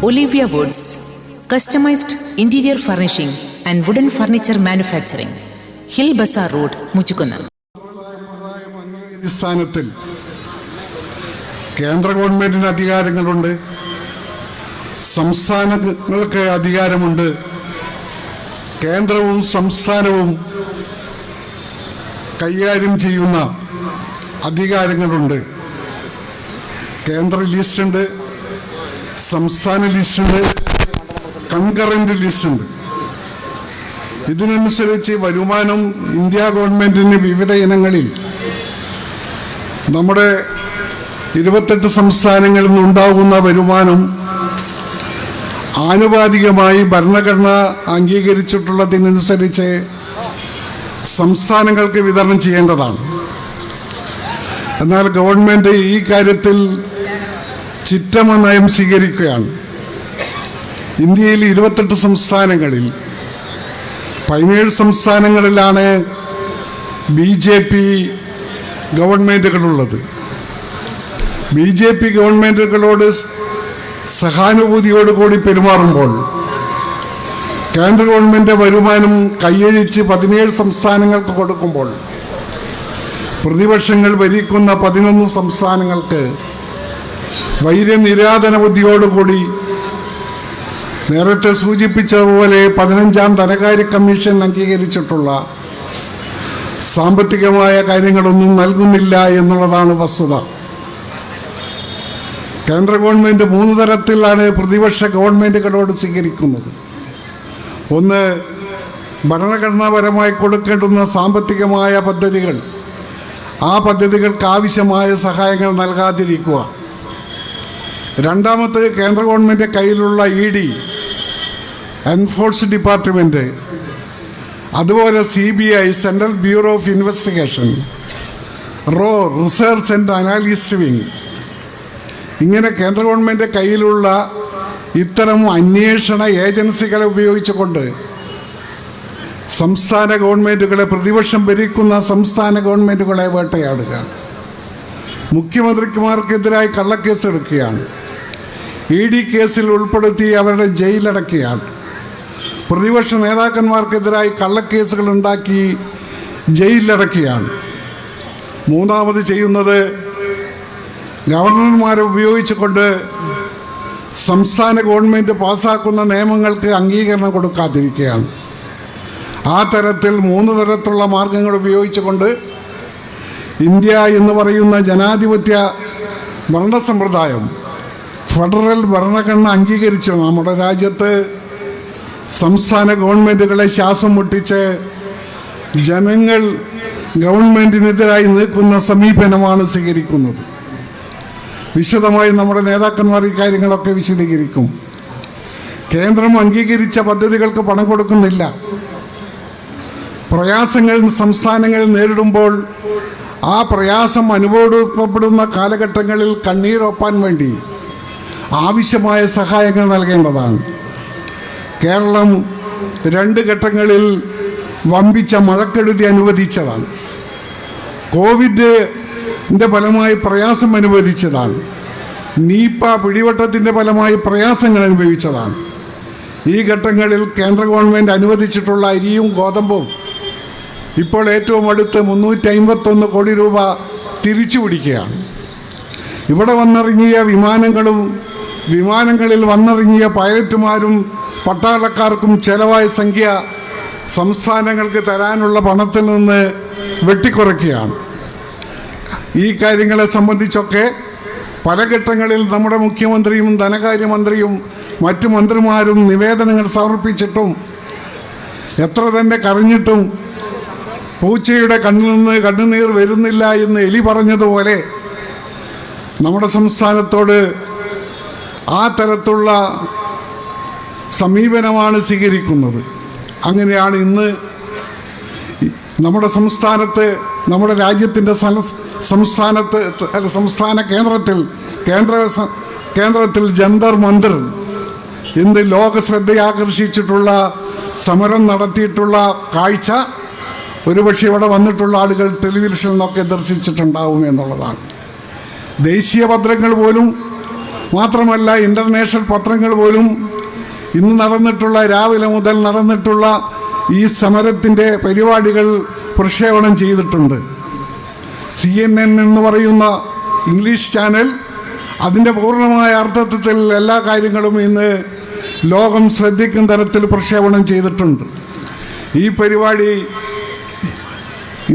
Olivia Woods, customized interior furnishing and wooden furniture manufacturing, Hill Bazaar Road, Muchukunam. അടിസ്ഥാനത്തിൽ കേന്ദ്ര ഗവൺമെന്റിന് അധികാരങ്ങളുണ്ട്, സംസ്ഥാനങ്ങൾക്ക് അധികാരമുണ്ട്. കേന്ദ്രവും സംസ്ഥാനവും കൈകാര്യം ചെയ്യുന്ന അധികാരങ്ങളുണ്ട്. കേന്ദ്ര ലിസ്റ്റുണ്ട്, സംസ്ഥാന ലിസ്റ്റുണ്ട്, കൺകറന്റ് ലിസ്റ്റുണ്ട്. ഇതിനനുസരിച്ച് വരുമാനം ഇന്ത്യ ഗവൺമെന്റിന് വിവിധ ഇനങ്ങളിൽ നമ്മുടെ 28 സംസ്ഥാനങ്ങളിൽ നിന്നുണ്ടാകുന്ന വരുമാനം ആനുപാതികമായി ഭരണഘടന അംഗീകരിച്ചിട്ടുള്ളതിനനുസരിച്ച് സംസ്ഥാനങ്ങൾക്ക് വിതരണം ചെയ്യേണ്ടതാണ്. എന്നാൽ ഗവൺമെന്റ് ഈ കാര്യത്തിൽ ചിറ്റമ നയം സ്വീകരിക്കുകയാണ്. ഇന്ത്യയിൽ 28 സംസ്ഥാനങ്ങളിൽ 17 സംസ്ഥാനങ്ങളിലാണ് BJP ഗവൺമെൻറ്റുകളുള്ളത്. BJP ഗവൺമെൻറ്റുകളോട് സഹാനുഭൂതിയോടുകൂടി പെരുമാറുമ്പോൾ കേന്ദ്ര ഗവൺമെൻറ് വരുമാനം കൈയഴിച്ച് 17 സംസ്ഥാനങ്ങൾക്ക് കൊടുക്കുമ്പോൾ പ്രതിപക്ഷങ്ങൾ ഭരിക്കുന്ന 11 സംസ്ഥാനങ്ങൾക്ക് വൈര്യനിരാധന ബുദ്ധിയോടുകൂടി നേരത്തെ സൂചിപ്പിച്ചതുപോലെ 15ാം ധനകാര്യ കമ്മീഷൻ അംഗീകരിച്ചിട്ടുള്ള സാമ്പത്തികമായ കാര്യങ്ങളൊന്നും നൽകുന്നില്ല എന്നുള്ളതാണ് വസ്തുത. കേന്ദ്ര ഗവൺമെൻറ് 3 തരത്തിലാണ് പ്രതിപക്ഷ ഗവൺമെൻറ്റുകളോട് സ്വീകരിക്കുന്നത്. ഒന്ന്, ഭരണഘടനാപരമായി കൊടുക്കേണ്ടുന്ന സാമ്പത്തികമായ പദ്ധതികൾ, ആ പദ്ധതികൾക്ക് ആവശ്യമായ സഹായങ്ങൾ നൽകാതിരിക്കുക. രണ്ടാമത്, കേന്ദ്ര ഗവൺമെൻറ് കയ്യിലുള്ള ED, എൻഫോഴ്സ്മെൻറ്റ് ഡിപ്പാർട്ട്മെൻറ്റ്, അതുപോലെ CBI, central bureau of investigation, research and analysis wing, ഇങ്ങനെ കേന്ദ്ര ഗവൺമെൻറ് കയ്യിലുള്ള ഇത്തരം അന്വേഷണ ഏജൻസികളെ ഉപയോഗിച്ചുകൊണ്ട് സംസ്ഥാന ഗവൺമെൻറ്റുകളെ, പ്രതിപക്ഷം ഭരിക്കുന്ന സംസ്ഥാന ഗവൺമെൻറ്റുകളെ വേട്ടയാടുക, മുഖ്യമന്ത്രിമാർക്കെതിരായി കള്ളക്കേസ് എടുക്കുകയാണ്, ED കേസിൽ ഉൾപ്പെടുത്തി അവരുടെ ജയിലടക്കുകയാണ്, പ്രതിപക്ഷ നേതാക്കന്മാർക്കെതിരായി കള്ളക്കേസുകൾ ഉണ്ടാക്കി ജയിലിലടക്കുകയാണ്. മൂന്നാമത് ചെയ്യുന്നത്, ഗവർണർമാരെ ഉപയോഗിച്ചുകൊണ്ട് സംസ്ഥാന ഗവൺമെൻറ് പാസ്സാക്കുന്ന നിയമങ്ങൾക്ക് അംഗീകരണം കൊടുക്കാതിരിക്കുകയാണ്. ആ തരത്തിൽ 3 തരത്തിലുള്ള മാർഗങ്ങൾ ഉപയോഗിച്ചുകൊണ്ട് ഇന്ത്യ എന്ന് പറയുന്ന ജനാധിപത്യ ഭരണ സമ്പ്രദായം, ഫെഡറൽ ഭരണഘടന അംഗീകരിച്ചു നമ്മുടെ രാജ്യത്ത് സംസ്ഥാന ഗവൺമെൻറ്റുകളെ ശ്വാസം മുട്ടിച്ച് ജനങ്ങൾ ഗവൺമെൻറ്റിനെതിരായി നിൽക്കുന്ന സമീപനമാണ് സ്വീകരിക്കുന്നത്. വിശദമായി നമ്മുടെ നേതാക്കന്മാർ ഈ കാര്യങ്ങളൊക്കെ വിശദീകരിക്കും. കേന്ദ്രം അംഗീകരിച്ച പദ്ധതികൾക്ക് പണം കൊടുക്കുന്നില്ല. പ്രയാസങ്ങൾ സംസ്ഥാനങ്ങൾ നേരിടുമ്പോൾ ആ പ്രയാസം അനുഭവപ്പെടുന്ന കാലഘട്ടങ്ങളിൽ കണ്ണീരൊപ്പാൻ വേണ്ടി ആവശ്യമായ സഹായങ്ങൾ നൽകേണ്ടതാണ്. കേരളം 2 ഘട്ടങ്ങളിൽ വമ്പിച്ച മഴക്കെടുതി അനുവദിച്ചതാണ്. കോവിഡിൻ്റെ ഫലമായി പ്രയാസം അനുവദിച്ചതാണ്. നീപ്പ പിടിവട്ടത്തിൻ്റെ ഫലമായി പ്രയാസങ്ങൾ അനുഭവിച്ചതാണ്. ഈ ഘട്ടങ്ങളിൽ കേന്ദ്ര ഗവൺമെൻറ് അനുവദിച്ചിട്ടുള്ള അരിയും ഗോതമ്പും ഇപ്പോൾ ഏറ്റവും അടുത്ത് 351 കോടി രൂപ തിരിച്ചു പിടിക്കുകയാണ്. ഇവിടെ വന്നിറങ്ങിയ വിമാനങ്ങളിൽ വന്നിറങ്ങിയ പൈലറ്റുമാരും പട്ടാളക്കാർക്കും ചെലവായ സംഖ്യ സംസ്ഥാനങ്ങൾക്ക് തരാനുള്ള പണത്തിൽ നിന്ന് വെട്ടിക്കുറയ്ക്കുകയാണ്. ഈ കാര്യങ്ങളെ സംബന്ധിച്ചൊക്കെ പല ഘട്ടങ്ങളിൽ നമ്മുടെ മുഖ്യമന്ത്രിയും ധനകാര്യമന്ത്രിയും മറ്റു മന്ത്രിമാരും നിവേദനങ്ങൾ സമർപ്പിച്ചിട്ടും എത്ര തന്നെ കരഞ്ഞിട്ടും പൂച്ചയുടെ കണ്ണിൽ നിന്ന് കണ്ണുനീർ വരുന്നില്ല എന്ന് എലി പറഞ്ഞതുപോലെ നമ്മുടെ സംസ്ഥാനത്തോട് ആ തരത്തിലുള്ള സമീപനമാണ് സ്വീകരിക്കുന്നത്. അങ്ങനെയാണ് ഇന്ന് നമ്മുടെ സംസ്ഥാനത്ത്, നമ്മുടെ രാജ്യത്തിൻ്റെ സംസ്ഥാന കേന്ദ്രത്തിൽ ജന്തർ മന്ദിർ ഇന്ന് ലോക ശ്രദ്ധയാകർഷിച്ചിട്ടുള്ള സമരം നടത്തിയിട്ടുള്ള കാഴ്ച ഒരുപക്ഷെ ഇവിടെ വന്നിട്ടുള്ള ആളുകൾ ടെലിവിഷനിൽ നിന്നൊക്കെ ദർശിച്ചിട്ടുണ്ടാവും എന്നുള്ളതാണ്. ദേശീയ പത്രങ്ങൾ പോലും മാത്രമല്ല, ഇൻ്റർനാഷണൽ പത്രങ്ങൾ പോലും ഇന്ന് രാവിലെ മുതൽ നടന്നിട്ടുള്ള ഈ സമരത്തിൻ്റെ പരിപാടികൾ പ്രക്ഷേപണം ചെയ്തിട്ടുണ്ട്. CNN എന്ന് പറയുന്ന ഇംഗ്ലീഷ് ചാനൽ അതിൻ്റെ പൂർണ്ണമായ അർത്ഥത്തിൽ എല്ലാ കാര്യങ്ങളും ഇന്ന് ലോകം ശ്രദ്ധിക്കുന്ന തരത്തിൽ പ്രക്ഷേപണം ചെയ്തിട്ടുണ്ട്. ഈ പരിപാടി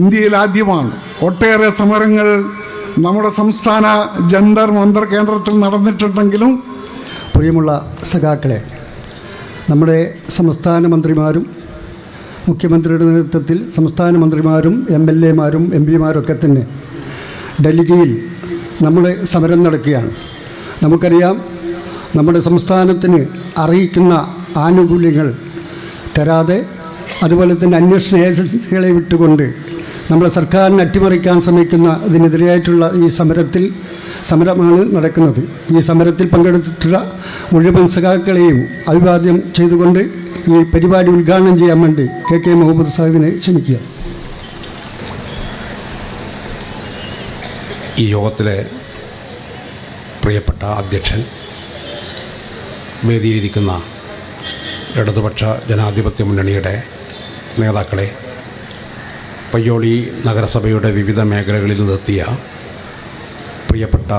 ഇന്ത്യയിൽ ആദ്യമാണ്. ഒട്ടേറെ സമരങ്ങൾ നമ്മുടെ സംസ്ഥാന ജന്തർ മന്ദർ കേന്ദ്രത്തിൽ നടന്നിട്ടുണ്ടെങ്കിലും പ്രിയമുള്ള സഖാക്കളെ, നമ്മുടെ സംസ്ഥാന മന്ത്രിമാരും മുഖ്യമന്ത്രിയുടെ നേതൃത്വത്തിൽ സംസ്ഥാന മന്ത്രിമാരും MLAമാരും MP മാരൊക്കെ തന്നെ ഡൽഹിയിൽ നമ്മുടെ സമരം നടക്കുകയാണ്. നമുക്കറിയാം, നമ്മുടെ സംസ്ഥാനത്തിന് അർഹിക്കുന്ന ആനുകൂല്യങ്ങൾ തരാതെ, അതുപോലെ തന്നെ അന്വേഷണ ഏജൻസികളെ വിട്ടുകൊണ്ട് നമ്മുടെ സർക്കാരിനെ അട്ടിമറിക്കാൻ ശ്രമിക്കുന്ന ഇതിനെതിരെയായിട്ടുള്ള ഈ സമരമാണ് നടക്കുന്നത്. ഈ സമരത്തിൽ പങ്കെടുത്തിട്ടുള്ള മുഴുവൻ സഖാക്കളെയും അഭിവാദ്യം ചെയ്തുകൊണ്ട് ഈ പരിപാടി ഉദ്ഘാടനം ചെയ്യാൻ വേണ്ടി KK മുഹമ്മദ് സാഹിബിനെ ക്ഷണിക്കുക. ഈ യോഗത്തിലെ പ്രിയപ്പെട്ട അധ്യക്ഷൻ, വേദിയിലിരിക്കുന്ന ഇടതുപക്ഷ ജനാധിപത്യ മുന്നണിയുടെ നേതാക്കളെ, പയ്യോളി നഗരസഭയുടെ വിവിധ മേഖലകളിൽ നിന്നെത്തിയ പ്രിയപ്പെട്ട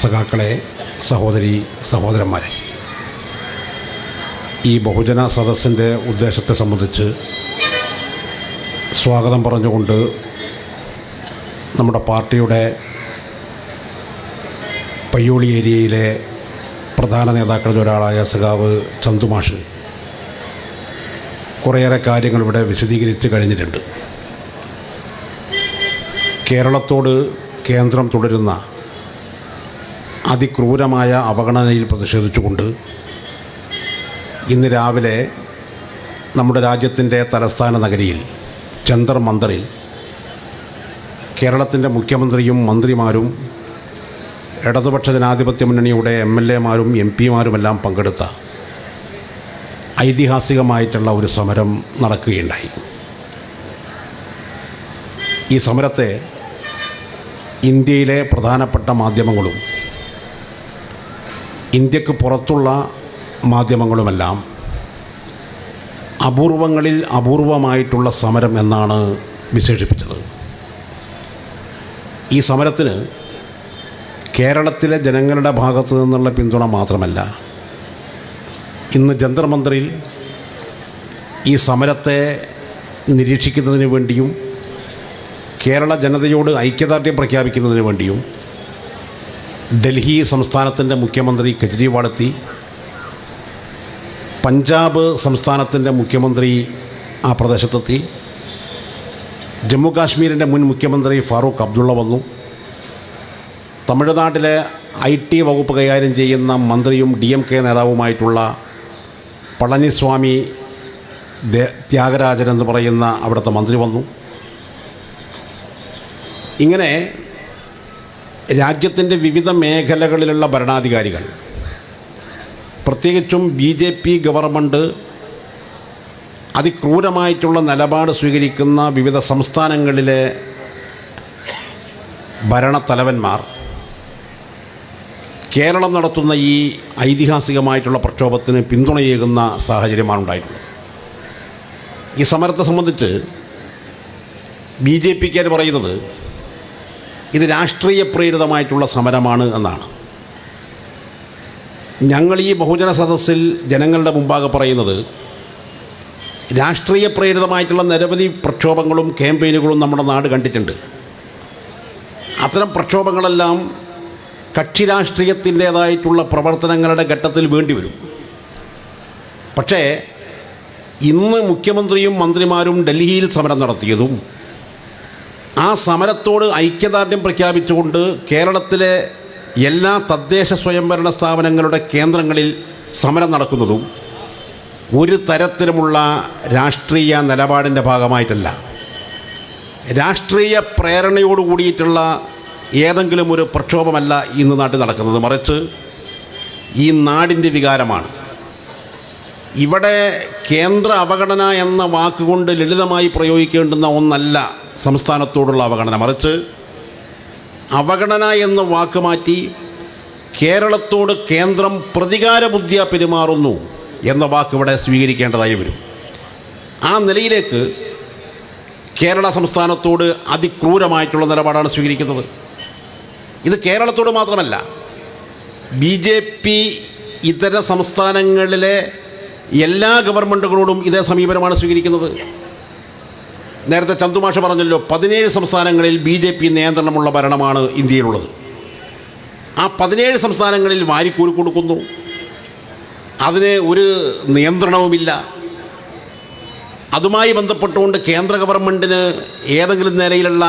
സഖാക്കളെ, സഹോദരന്മാരെ, ഈ ബഹുജന സദസ്സിൻ്റെ ഉദ്ദേശത്തെ സംബന്ധിച്ച് സ്വാഗതം പറഞ്ഞുകൊണ്ട് നമ്മുടെ പാർട്ടിയുടെ പയ്യോളി ഏരിയയിലെ പ്രധാന നേതാക്കളിൽ ഒരാളായ സഖാവ് ചന്തുമാഷ് കുറേയേറെ കാര്യങ്ങൾ ഇവിടെ വിശദീകരിച്ച് കഴിഞ്ഞിട്ടുണ്ട്. കേരളത്തോട് കേന്ദ്രം തുടരുന്ന അതിക്രൂരമായ അവഗണനയിൽ പ്രതിഷേധിച്ചുകൊണ്ട് ഇന്ന് രാവിലെ നമ്മുടെ രാജ്യത്തിൻ്റെ തലസ്ഥാന നഗരിയിൽ ജന്തർ മന്ദറിൽ കേരളത്തിൻ്റെ മുഖ്യമന്ത്രിയും മന്ത്രിമാരും ഇടതുപക്ഷ ജനാധിപത്യ മുന്നണിയുടെ MLAമാരും MP മാരുമെല്ലാം പങ്കെടുത്ത ഐതിഹാസികമായിട്ടുള്ള ഒരു സമരം നടക്കുകയുണ്ടായി. ഈ സമരത്തെ ഇന്ത്യയിലെ പ്രധാനപ്പെട്ട മാധ്യമങ്ങളും ഇന്ത്യക്ക് പുറത്തുള്ള മാധ്യമങ്ങളുമെല്ലാം അപൂർവങ്ങളിൽ അപൂർവമായിട്ടുള്ള സമരം എന്നാണ് വിശേഷിപ്പിച്ചത്. ഈ സമരത്തിന് കേരളത്തിലെ ജനങ്ങളുടെ ഭാഗത്തു നിന്നുള്ള പിന്തുണ മാത്രമല്ല, ഇന്ന് ജന്തർ മന്ദറിൽ ഈ സമരത്തെ നിരീക്ഷിക്കുന്നതിന് വേണ്ടിയും കേരള ജനതയോട് ഐക്യദാർഢ്യം പ്രഖ്യാപിക്കുന്നതിന് വേണ്ടിയും ഡൽഹി സംസ്ഥാനത്തിൻ്റെ മുഖ്യമന്ത്രി കെജ്രിവാൾ എത്തി, പഞ്ചാബ് സംസ്ഥാനത്തിൻ്റെ മുഖ്യമന്ത്രി ആ പ്രദേശത്തെത്തി, ജമ്മു കാശ്മീരിൻ്റെ മുൻ മുഖ്യമന്ത്രി ഫാറൂഖ് അബ്ദുള്ള വന്നു, തമിഴ്നാട്ടിലെ IT വകുപ്പ് കൈകാര്യം ചെയ്യുന്ന മന്ത്രിയും DMK നേതാവുമായിട്ടുള്ള പളനിസ്വാമി ത്യാഗരാജൻ എന്ന് പറയുന്ന അവിടുത്തെ മന്ത്രി വന്നു. ഇങ്ങനെ രാജ്യത്തിൻ്റെ വിവിധ മേഖലകളിലുള്ള ഭരണാധികാരികൾ, പ്രത്യേകിച്ചും BJP ഗവൺമെൻറ് അതിക്രൂരമായിട്ടുള്ള നിലപാട് സ്വീകരിക്കുന്ന വിവിധ സംസ്ഥാനങ്ങളിലെ ഭരണത്തലവന്മാർ കേരളം നടത്തുന്ന ഈ ഐതിഹാസികമായിട്ടുള്ള പ്രക്ഷോഭത്തിന് പിന്തുണയേകുന്ന സാഹചര്യമാണ് ഉണ്ടായിട്ടുള്ളത്. ഈ സമരത്തെ സംബന്ധിച്ച് BJPക്കാർ പറയുന്നത് ഇത് രാഷ്ട്രീയ പ്രേരിതമായിട്ടുള്ള സമരമാണ് എന്നാണ്. ഞങ്ങൾ ഈ ബഹുജന സദസ്സിൽ ജനങ്ങളുടെ മുമ്പാകെ പറയുന്നത് രാഷ്ട്രീയ പ്രേരിതമായിട്ടുള്ള നിരവധി പ്രക്ഷോഭങ്ങളും ക്യാമ്പയിനുകളും നമ്മുടെ നാട് കണ്ടിട്ടുണ്ട്. അത്തരം പ്രക്ഷോഭങ്ങളെല്ലാം കക്ഷി രാഷ്ട്രീയത്തിൻ്റേതായിട്ടുള്ള പ്രവർത്തനങ്ങളുടെ ഘട്ടത്തിൽ വേണ്ടിവരും. പക്ഷേ ഇന്ന് മുഖ്യമന്ത്രിയും മന്ത്രിമാരും ഡൽഹിയിൽ സമരം നടത്തിയതും ആ സമരത്തോട് ഐക്യദാർഢ്യം പ്രഖ്യാപിച്ചുകൊണ്ട് കേരളത്തിലെ എല്ലാ തദ്ദേശ സ്വയംഭരണ സ്ഥാപനങ്ങളുടെ കേന്ദ്രങ്ങളിൽ സമരം നടക്കുന്നതും ഒരു തരത്തിലുമുള്ള രാഷ്ട്രീയ നിലപാടിൻ്റെ ഭാഗമായിട്ടല്ല, രാഷ്ട്രീയ പ്രേരണയോട് കൂടിയിട്ടുള്ള ഏതെങ്കിലും ഒരു പ്രക്ഷോഭമല്ല ഇന്ന് നാട്ടിൽ നടക്കുന്നത്. മറിച്ച് ഈ നാടിൻ്റെ വികാരമാണ്. ഇവിടെ കേന്ദ്ര അവഗണന എന്ന വാക്കുകൊണ്ട് ലളിതമായി പ്രയോഗിക്കേണ്ടുന്ന ഒന്നല്ല സംസ്ഥാനത്തോടുള്ള അവഗണന. മറിച്ച് അവഗണന എന്ന വാക്ക് മാറ്റി കേരളത്തോട് കേന്ദ്രം പ്രതികാരബുദ്ധിയാ പെരുമാറുന്നു എന്ന വാക്ക് ഇവിടെ സ്വീകരിക്കേണ്ടതായി വരും. ആ നിലയിലേക്ക് കേരള സംസ്ഥാനത്തോട് അതിക്രൂരമായിട്ടുള്ള നിലപാടാണ് സ്വീകരിക്കുന്നത്. ഇത് കേരളത്തോട് മാത്രമല്ല, BJP ഇതര സംസ്ഥാനങ്ങളിലെ എല്ലാ ഗവൺമെൻറ്റുകളോടും ഇതേ സമീപനമാണ് സ്വീകരിക്കുന്നത്. നേരത്തെ ചന്തുമാഷ പറഞ്ഞല്ലോ, 17 സംസ്ഥാനങ്ങളിൽ BJP നിയന്ത്രണമുള്ള ഭരണമാണ് ഇന്ത്യയിലുള്ളത്. ആ 17 സംസ്ഥാനങ്ങളിൽ വാരിക്കൂരി കൊടുക്കുന്നു, അതിന് ഒരു നിയന്ത്രണവുമില്ല. അതുമായി ബന്ധപ്പെട്ടുകൊണ്ട് കേന്ദ്ര ഗവൺമെൻറ്റിന് ഏതെങ്കിലും നിലയിലുള്ള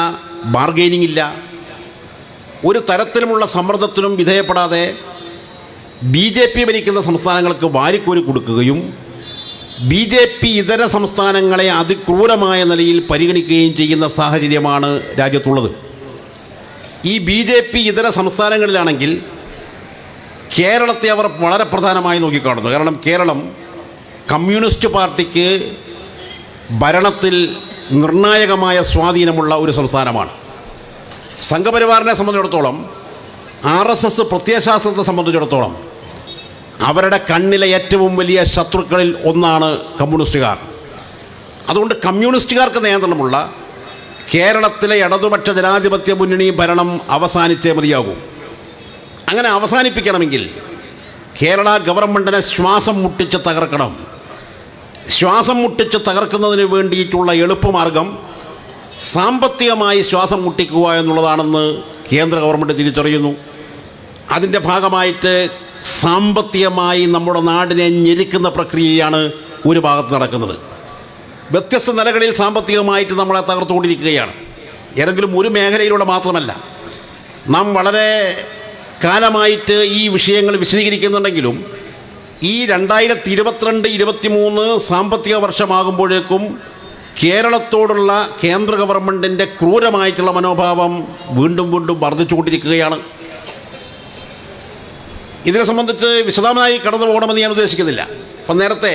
ബാർഗെയിനിങ് ഇല്ല. ഒരു തരത്തിലുമുള്ള സമ്മർദ്ദത്തിനും വിധേയപ്പെടാതെ BJP ഭരിക്കുന്ന സംസ്ഥാനങ്ങൾക്ക് വാരിക്കോരി കൊടുക്കുകയും BJP ഇതര സംസ്ഥാനങ്ങളെ അതിക്രൂരമായ നിലയിൽ പരിഗണിക്കുകയും ചെയ്യുന്ന സാഹചര്യമാണ് രാജ്യത്തുള്ളത്. ഈ BJP ഇതര സംസ്ഥാനങ്ങളിലാണെങ്കിൽ കേരളത്തെ അവർ വളരെ പ്രധാനമായി നോക്കിക്കാണുന്നു. കാരണം കേരളം കമ്മ്യൂണിസ്റ്റ് പാർട്ടിക്ക് ഭരണത്തിൽ നിർണായകമായ സ്വാധീനമുള്ള ഒരു സംസ്ഥാനമാണ്. സംഘപരിവാറിനെ സംബന്ധിച്ചിടത്തോളം, RSS പ്രത്യയശാസ്ത്രത്തെ സംബന്ധിച്ചിടത്തോളം അവരുടെ കണ്ണിലെ ഏറ്റവും വലിയ ശത്രുക്കളിൽ ഒന്നാണ് കമ്മ്യൂണിസ്റ്റുകാർ. അതുകൊണ്ട് കമ്മ്യൂണിസ്റ്റുകാർക്ക് നിയന്ത്രണമുള്ള കേരളത്തിലെ ഇടതുപക്ഷ ജനാധിപത്യ മുന്നണി ഭരണം അവസാനിച്ചേ മതിയാകൂ. അങ്ങനെ അവസാനിപ്പിക്കണമെങ്കിൽ കേരള ഗവൺമെൻറ്റിനെ ശ്വാസം മുട്ടിച്ച് തകർക്കണം. ശ്വാസം മുട്ടിച്ച് തകർക്കുന്നതിന് വേണ്ടിയിട്ടുള്ള എളുപ്പമാർഗം സാമ്പത്തികമായി ശ്വാസം മുട്ടിക്കുക എന്നുള്ളതാണെന്ന് കേന്ദ്ര ഗവൺമെൻറ് തിരിച്ചറിയുന്നു. അതിൻ്റെ ഭാഗമായിട്ട് സാമ്പത്തികമായി നമ്മുടെ നാടിനെ ഞെരുക്കുന്ന പ്രക്രിയയാണ് ഒരു ഭാഗത്ത് നടക്കുന്നത്. വ്യത്യസ്ത നിലകളിൽ സാമ്പത്തികമായിട്ട് നമ്മളെ തകർത്തുകൊണ്ടിരിക്കുകയാണ്. ഏതെങ്കിലും ഒരു മേഖലയിലൂടെ മാത്രമല്ല. നാം വളരെ കാലമായിട്ട് ഈ വിഷയങ്ങൾ വിശദീകരിക്കുന്നുണ്ടെങ്കിലും ഈ 2022-23 സാമ്പത്തിക വർഷമാകുമ്പോഴേക്കും കേരളത്തോടുള്ള കേന്ദ്ര ഗവൺമെൻറ്റിൻ്റെ ക്രൂരമായിട്ടുള്ള മനോഭാവം വീണ്ടും വീണ്ടും വർദ്ധിച്ചുകൊണ്ടിരിക്കുകയാണ്. ഇതിനെ സംബന്ധിച്ച് വിശദമായി കടന്നു പോകണമെന്ന് ഞാൻ ഉദ്ദേശിക്കുന്നില്ല. അപ്പം നേരത്തെ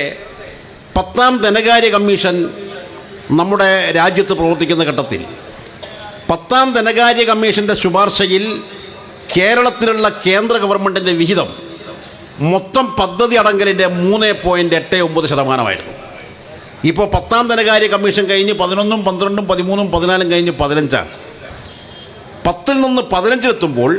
10ാം ധനകാര്യ കമ്മീഷൻ നമ്മുടെ രാജ്യത്ത് പ്രവർത്തിക്കുന്ന ഘട്ടത്തിൽ 10ാം ധനകാര്യ കമ്മീഷൻ്റെ ശുപാർശയിൽ കേരളത്തിലുള്ള കേന്ദ്ര ഗവൺമെൻറ്റിൻ്റെ വിഹിതം മൊത്തം പദ്ധതി അടങ്കലിൻ്റെ 3.89%. ഇപ്പോൾ 10ാം ധനകാര്യ കമ്മീഷൻ കഴിഞ്ഞ് 11, 12, 13, 14 കഴിഞ്ഞ് 15ആണ്. 10ൽ നിന്ന് 15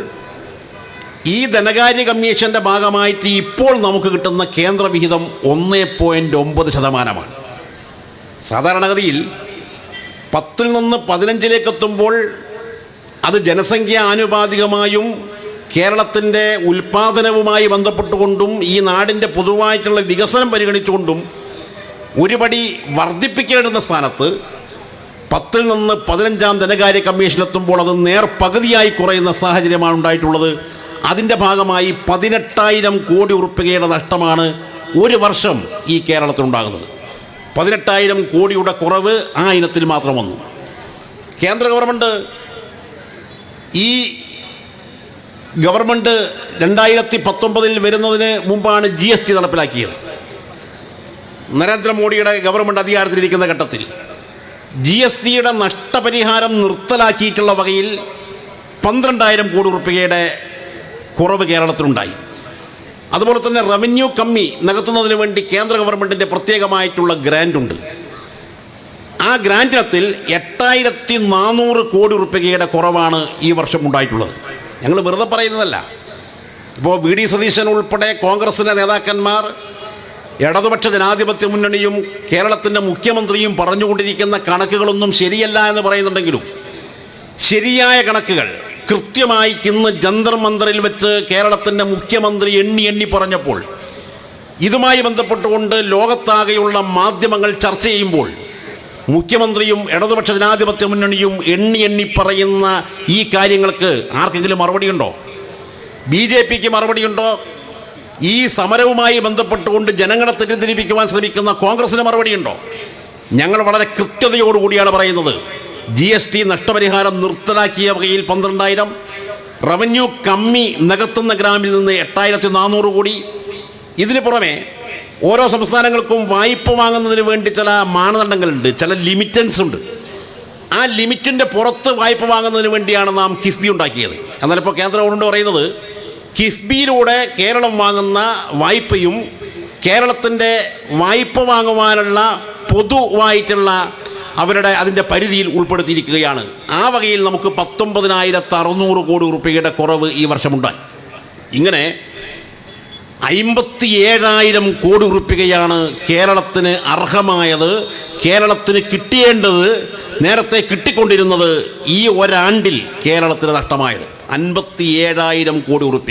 ഈ ധനകാര്യ കമ്മീഷൻ്റെ ഭാഗമായിട്ട് ഇപ്പോൾ നമുക്ക് കിട്ടുന്ന കേന്ദ്ര വിഹിതം 1.9%. സാധാരണഗതിയിൽ 10ൽ നിന്ന് 15 അത് ജനസംഖ്യ ആനുപാതികമായും കേരളത്തിൻ്റെ ഉൽപ്പാദനവുമായി ബന്ധപ്പെട്ടുകൊണ്ടും ഈ നാടിൻ്റെ പൊതുവായിട്ടുള്ള വികസനം പരിഗണിച്ചുകൊണ്ടും ഒരുപടി വർദ്ധിപ്പിക്കേണ്ടുന്ന സ്ഥാനത്ത് 10ൽ നിന്ന് 15ാം ധനകാര്യ കമ്മീഷനെത്തുമ്പോൾ അത് നേർപകുതിയായി കുറയുന്ന സാഹചര്യമാണ് ഉണ്ടായിട്ടുള്ളത്. അതിൻ്റെ ഭാഗമായി 18,000 കോടി രൂപയുടെ നഷ്ടമാണ് ഒരു വർഷം ഈ കേരളത്തിലുണ്ടാകുന്നത്. 18,000 കോടിയുടെ കുറവ് ആ ഇനത്തിൽ മാത്രം വന്നു. കേന്ദ്ര ഗവൺമെൻറ് ഈ ഗവൺമെൻറ് 2019 വരുന്നതിന് മുമ്പാണ് GST നടപ്പിലാക്കിയത്. നരേന്ദ്രമോദിയുടെ ഗവൺമെൻറ് അധികാരത്തിലിരിക്കുന്ന ഘട്ടത്തിൽ GSTയുടെ നഷ്ടപരിഹാരം നിർത്തലാക്കിയിട്ടുള്ള വകയിൽ 12,000 കോടി രൂപയുടെ കുറവ് കേരളത്തിലുണ്ടായി. അതുപോലെ തന്നെ റവന്യൂ കമ്മി നികത്തുന്നതിന് വേണ്ടി കേന്ദ്ര ഗവൺമെൻറ്റിൻ്റെ പ്രത്യേകമായിട്ടുള്ള ഗ്രാൻറ്റുണ്ട്. ആ ഗ്രാൻറ്റിനത്തിൽ 8,400 കോടി രൂപയുടെ കുറവാണ് ഈ വർഷം ഉണ്ടായിട്ടുള്ളത്. ഞങ്ങൾ വെറുതെ പറയുന്നതല്ല. ഇപ്പോൾ VD സതീശൻ ഉൾപ്പെടെ കോൺഗ്രസിൻ്റെ നേതാക്കന്മാർ, ഇടതുപക്ഷ ജനാധിപത്യ മുന്നണിയും കേരളത്തിൻ്റെ മുഖ്യമന്ത്രിയും പറഞ്ഞുകൊണ്ടിരിക്കുന്ന കണക്കുകളൊന്നും ശരിയല്ല എന്ന് പറയുന്നുണ്ടെങ്കിലും ശരിയായ കണക്കുകൾ കൃത്യമായി ഇന്ന് ജന്തർ മന്ദറിൽ വെച്ച് കേരളത്തിൻ്റെ മുഖ്യമന്ത്രി എണ്ണി പറഞ്ഞപ്പോൾ ഇതുമായി ബന്ധപ്പെട്ടുകൊണ്ട് ലോകത്താകെയുള്ള മാധ്യമങ്ങൾ ചർച്ച ചെയ്യുമ്പോൾ മുഖ്യമന്ത്രിയും ഇടതുപക്ഷ ജനാധിപത്യ മുന്നണിയും എണ്ണി പറയുന്ന ഈ കാര്യങ്ങൾക്ക് ആർക്കെങ്കിലും മറുപടിയുണ്ടോ? BJPക്ക് മറുപടിയുണ്ടോ? ഈ സമരവുമായി ബന്ധപ്പെട്ടുകൊണ്ട് ജനങ്ങളെ തെറ്റിദ്ധരിപ്പിക്കുവാൻ ശ്രമിക്കുന്ന കോൺഗ്രസിന് മറുപടിയുണ്ടോ? ഞങ്ങൾ വളരെ കൃത്യതയോടുകൂടിയാണ് പറയുന്നത്. GST നഷ്ടപരിഹാരം നിർത്തലാക്കിയ വകയിൽ 12,000, റവന്യൂ കമ്മി നികത്തുന്ന ഗ്രാമിൽ നിന്ന് 8,400 കോടി. ഇതിന് പുറമെ ഓരോ സംസ്ഥാനങ്ങൾക്കും വായ്പ വാങ്ങുന്നതിന് വേണ്ടി ചില മാനദണ്ഡങ്ങളുണ്ട്, ചില ലിമിറ്റൻസ് ഉണ്ട്. ആ ലിമിറ്റിൻ്റെ പുറത്ത് വായ്പ വാങ്ങുന്നതിന് വേണ്ടിയാണ് നാം കിഫ്ബി ഉണ്ടാക്കിയത്. എന്നാൽ ഇപ്പോൾ കേന്ദ്ര ഗവൺമെൻറ് പറയുന്നത് കിഫ്ബിയിലൂടെ കേരളം വാങ്ങുന്ന വായ്പയും കേരളത്തിൻ്റെ വായ്പ വാങ്ങുവാനുള്ള പൊതുവായിട്ടുള്ള അതിൻ്റെ പരിധിയിൽ ഉൾപ്പെടുത്തിയിരിക്കുകയാണ്. ആ വകയിൽ നമുക്ക് 19,600 കോടി രൂപയുടെ കുറവ് ഈ വർഷമുണ്ടായി. ഇങ്ങനെ 57,000 കോടി രൂപയാണ് കേരളത്തിന് അർഹമായത്, കേരളത്തിന് കിട്ടേണ്ടത്, നേരത്തെ കിട്ടിക്കൊണ്ടിരുന്നത് ഈ ഒരാണ്ടിൽ കേരളത്തിന് നഷ്ടമായത് 57,000 കോടി രൂപ.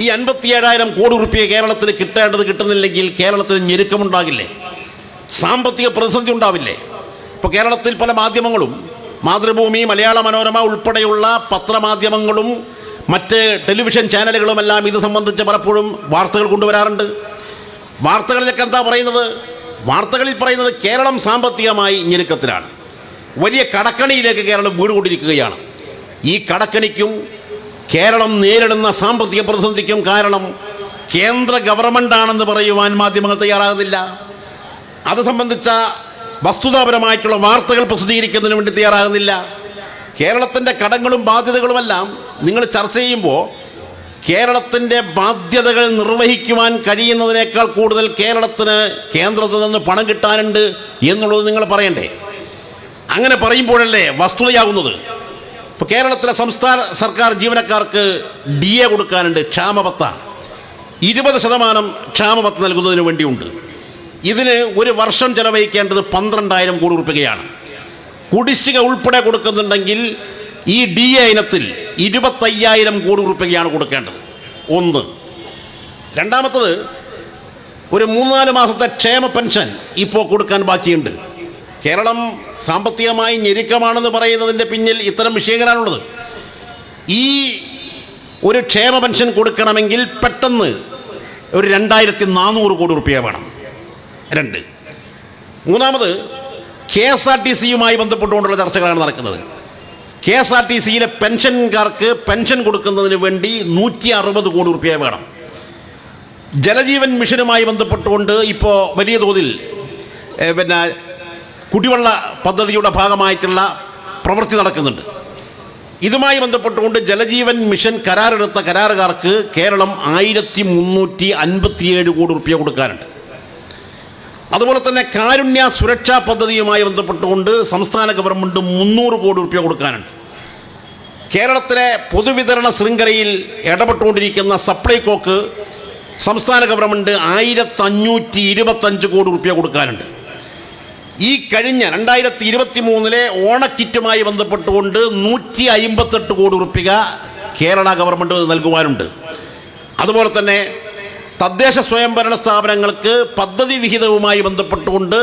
ഈ 57,000 കോടി രൂപ കേരളത്തിന് കിട്ടേണ്ടത് കിട്ടുന്നില്ലെങ്കിൽ കേരളത്തിന് ഞെരുക്കമുണ്ടാകില്ലേ? സാമ്പത്തിക പ്രതിസന്ധി ഉണ്ടാവില്ലേ? ഇപ്പോൾ കേരളത്തിൽ പല മാധ്യമങ്ങളും, മാതൃഭൂമി, മലയാള മനോരമ ഉൾപ്പെടെയുള്ള പത്രമാധ്യമങ്ങളും മറ്റ് ടെലിവിഷൻ ചാനലുകളുമെല്ലാം ഇത് സംബന്ധിച്ച് പലപ്പോഴും വാർത്തകൾ കൊണ്ടുവരാറുണ്ട്. വാർത്തകളിലൊക്കെ എന്താ പറയുന്നത്? വാർത്തകളിൽ പറയുന്നത് കേരളം സാമ്പത്തികമായി ഞെരുക്കത്തിലാണ്, വലിയ കടക്കണിയിലേക്ക് കേരളം വീടുകൊണ്ടിരിക്കുകയാണ്. ഈ കടക്കണിക്കും കേരളം നേരിടുന്ന സാമ്പത്തിക പ്രതിസന്ധിക്കും കാരണം കേന്ദ്ര ഗവൺമെൻറ്റാണെന്ന് പറയുവാൻ മാധ്യമങ്ങൾ തയ്യാറാകുന്നില്ല. അത് സംബന്ധിച്ച വസ്തുതാപരമായിട്ടുള്ള വാർത്തകൾ പ്രസിദ്ധീകരിക്കുന്നതിന് വേണ്ടി തയ്യാറാകുന്നില്ല. കേരളത്തിൻ്റെ കടങ്ങളും ബാധ്യതകളുമെല്ലാം നിങ്ങൾ ചർച്ച ചെയ്യുമ്പോൾ കേരളത്തിൻ്റെ ബാധ്യതകൾ നിർവഹിക്കുവാൻ കഴിയുന്നതിനേക്കാൾ കൂടുതൽ കേരളത്തിന് കേന്ദ്രത്തിൽ നിന്ന് പണം കിട്ടാനുണ്ട് എന്നുള്ളത് നിങ്ങൾ പറയണ്ടേ? അങ്ങനെ പറയുമ്പോഴല്ലേ വസ്തുതയാകുന്നത്. ഇപ്പോൾ കേരളത്തിലെ സംസ്ഥാന സർക്കാർ ജീവനക്കാർക്ക് DA കൊടുക്കാനുണ്ട്, ക്ഷാമബത്ത 20% ക്ഷാമബത്ത നൽകുന്നതിന് വേണ്ടിയുണ്ട്. ഇതിന് ഒരു വർഷം ചെലവഴിക്കേണ്ടത് 12,000 കോടി രൂപയാണ്. കുടിശ്ശിക ഉൾപ്പെടെ കൊടുക്കുന്നുണ്ടെങ്കിൽ ഈ DA ഇനത്തിൽ 25,000 കോടി രൂപയാണ് കൊടുക്കേണ്ടത്. ഒന്ന്. രണ്ടാമത്തത്, ഒരു 3-4 മാസത്തെ ക്ഷേമ പെൻഷൻ ഇപ്പോൾ കൊടുക്കാൻ ബാക്കിയുണ്ട്. കേരളം സാമ്പത്തികമായി ഞെരുക്കമാണെന്ന് പറയുന്നതിൻ്റെ പിന്നിൽ ഇത്തരം വിഷയങ്ങളാണുള്ളത്. ഈ ഒരു ക്ഷേമ പെൻഷൻ കൊടുക്കണമെങ്കിൽ പെട്ടെന്ന് ഒരു 2,400 കോടി രൂപ വേണം. 2. മൂന്നാമത്, KSRTCയുമായി ബന്ധപ്പെട്ടുകൊണ്ടുള്ള ചർച്ചകളാണ് നടക്കുന്നത്. KSRTCയിലെ പെൻഷൻകാർക്ക് പെൻഷൻ കൊടുക്കുന്നതിന് വേണ്ടി 160 കോടി രൂപ വേണം. ജലജീവൻ മിഷനുമായി ബന്ധപ്പെട്ടുകൊണ്ട് ഇപ്പോൾ വലിയ തോതിൽ കുടിവെള്ള പദ്ധതിയുടെ ഭാഗമായിട്ടുള്ള പ്രവൃത്തി നടക്കുന്നുണ്ട്. ഇതുമായി ബന്ധപ്പെട്ടുകൊണ്ട് ജലജീവൻ മിഷൻ കരാറെടുത്ത കരാറുകാർക്ക് കേരളം 1,357 കോടി രൂപ കൊടുക്കാനുണ്ട്. അതുപോലെ തന്നെ കാരുണ്യ സുരക്ഷാ പദ്ധതിയുമായി ബന്ധപ്പെട്ടുകൊണ്ട് സംസ്ഥാന ഗവൺമെൻറ് 300 കോടി രൂപ കൊടുക്കാനുണ്ട്. കേരളത്തിലെ പൊതുവിതരണ ശൃംഖലയിൽ ഇടപെട്ടുകൊണ്ടിരിക്കുന്ന സപ്ലൈകോക്ക് സംസ്ഥാന ഗവൺമെൻറ് 1,525 കോടി രൂപ കൊടുക്കാനുണ്ട്. ഈ കഴിഞ്ഞ 2023 ഓണക്കിറ്റുമായി ബന്ധപ്പെട്ടുകൊണ്ട് 158 കോടി രൂപ കേരള ഗവൺമെൻറ് നൽകുവാനുണ്ട്. അതുപോലെ തന്നെ തദ്ദേശ സ്വയംഭരണ സ്ഥാപനങ്ങൾക്ക് പദ്ധതി വിഹിതവുമായി ബന്ധപ്പെട്ടുകൊണ്ട്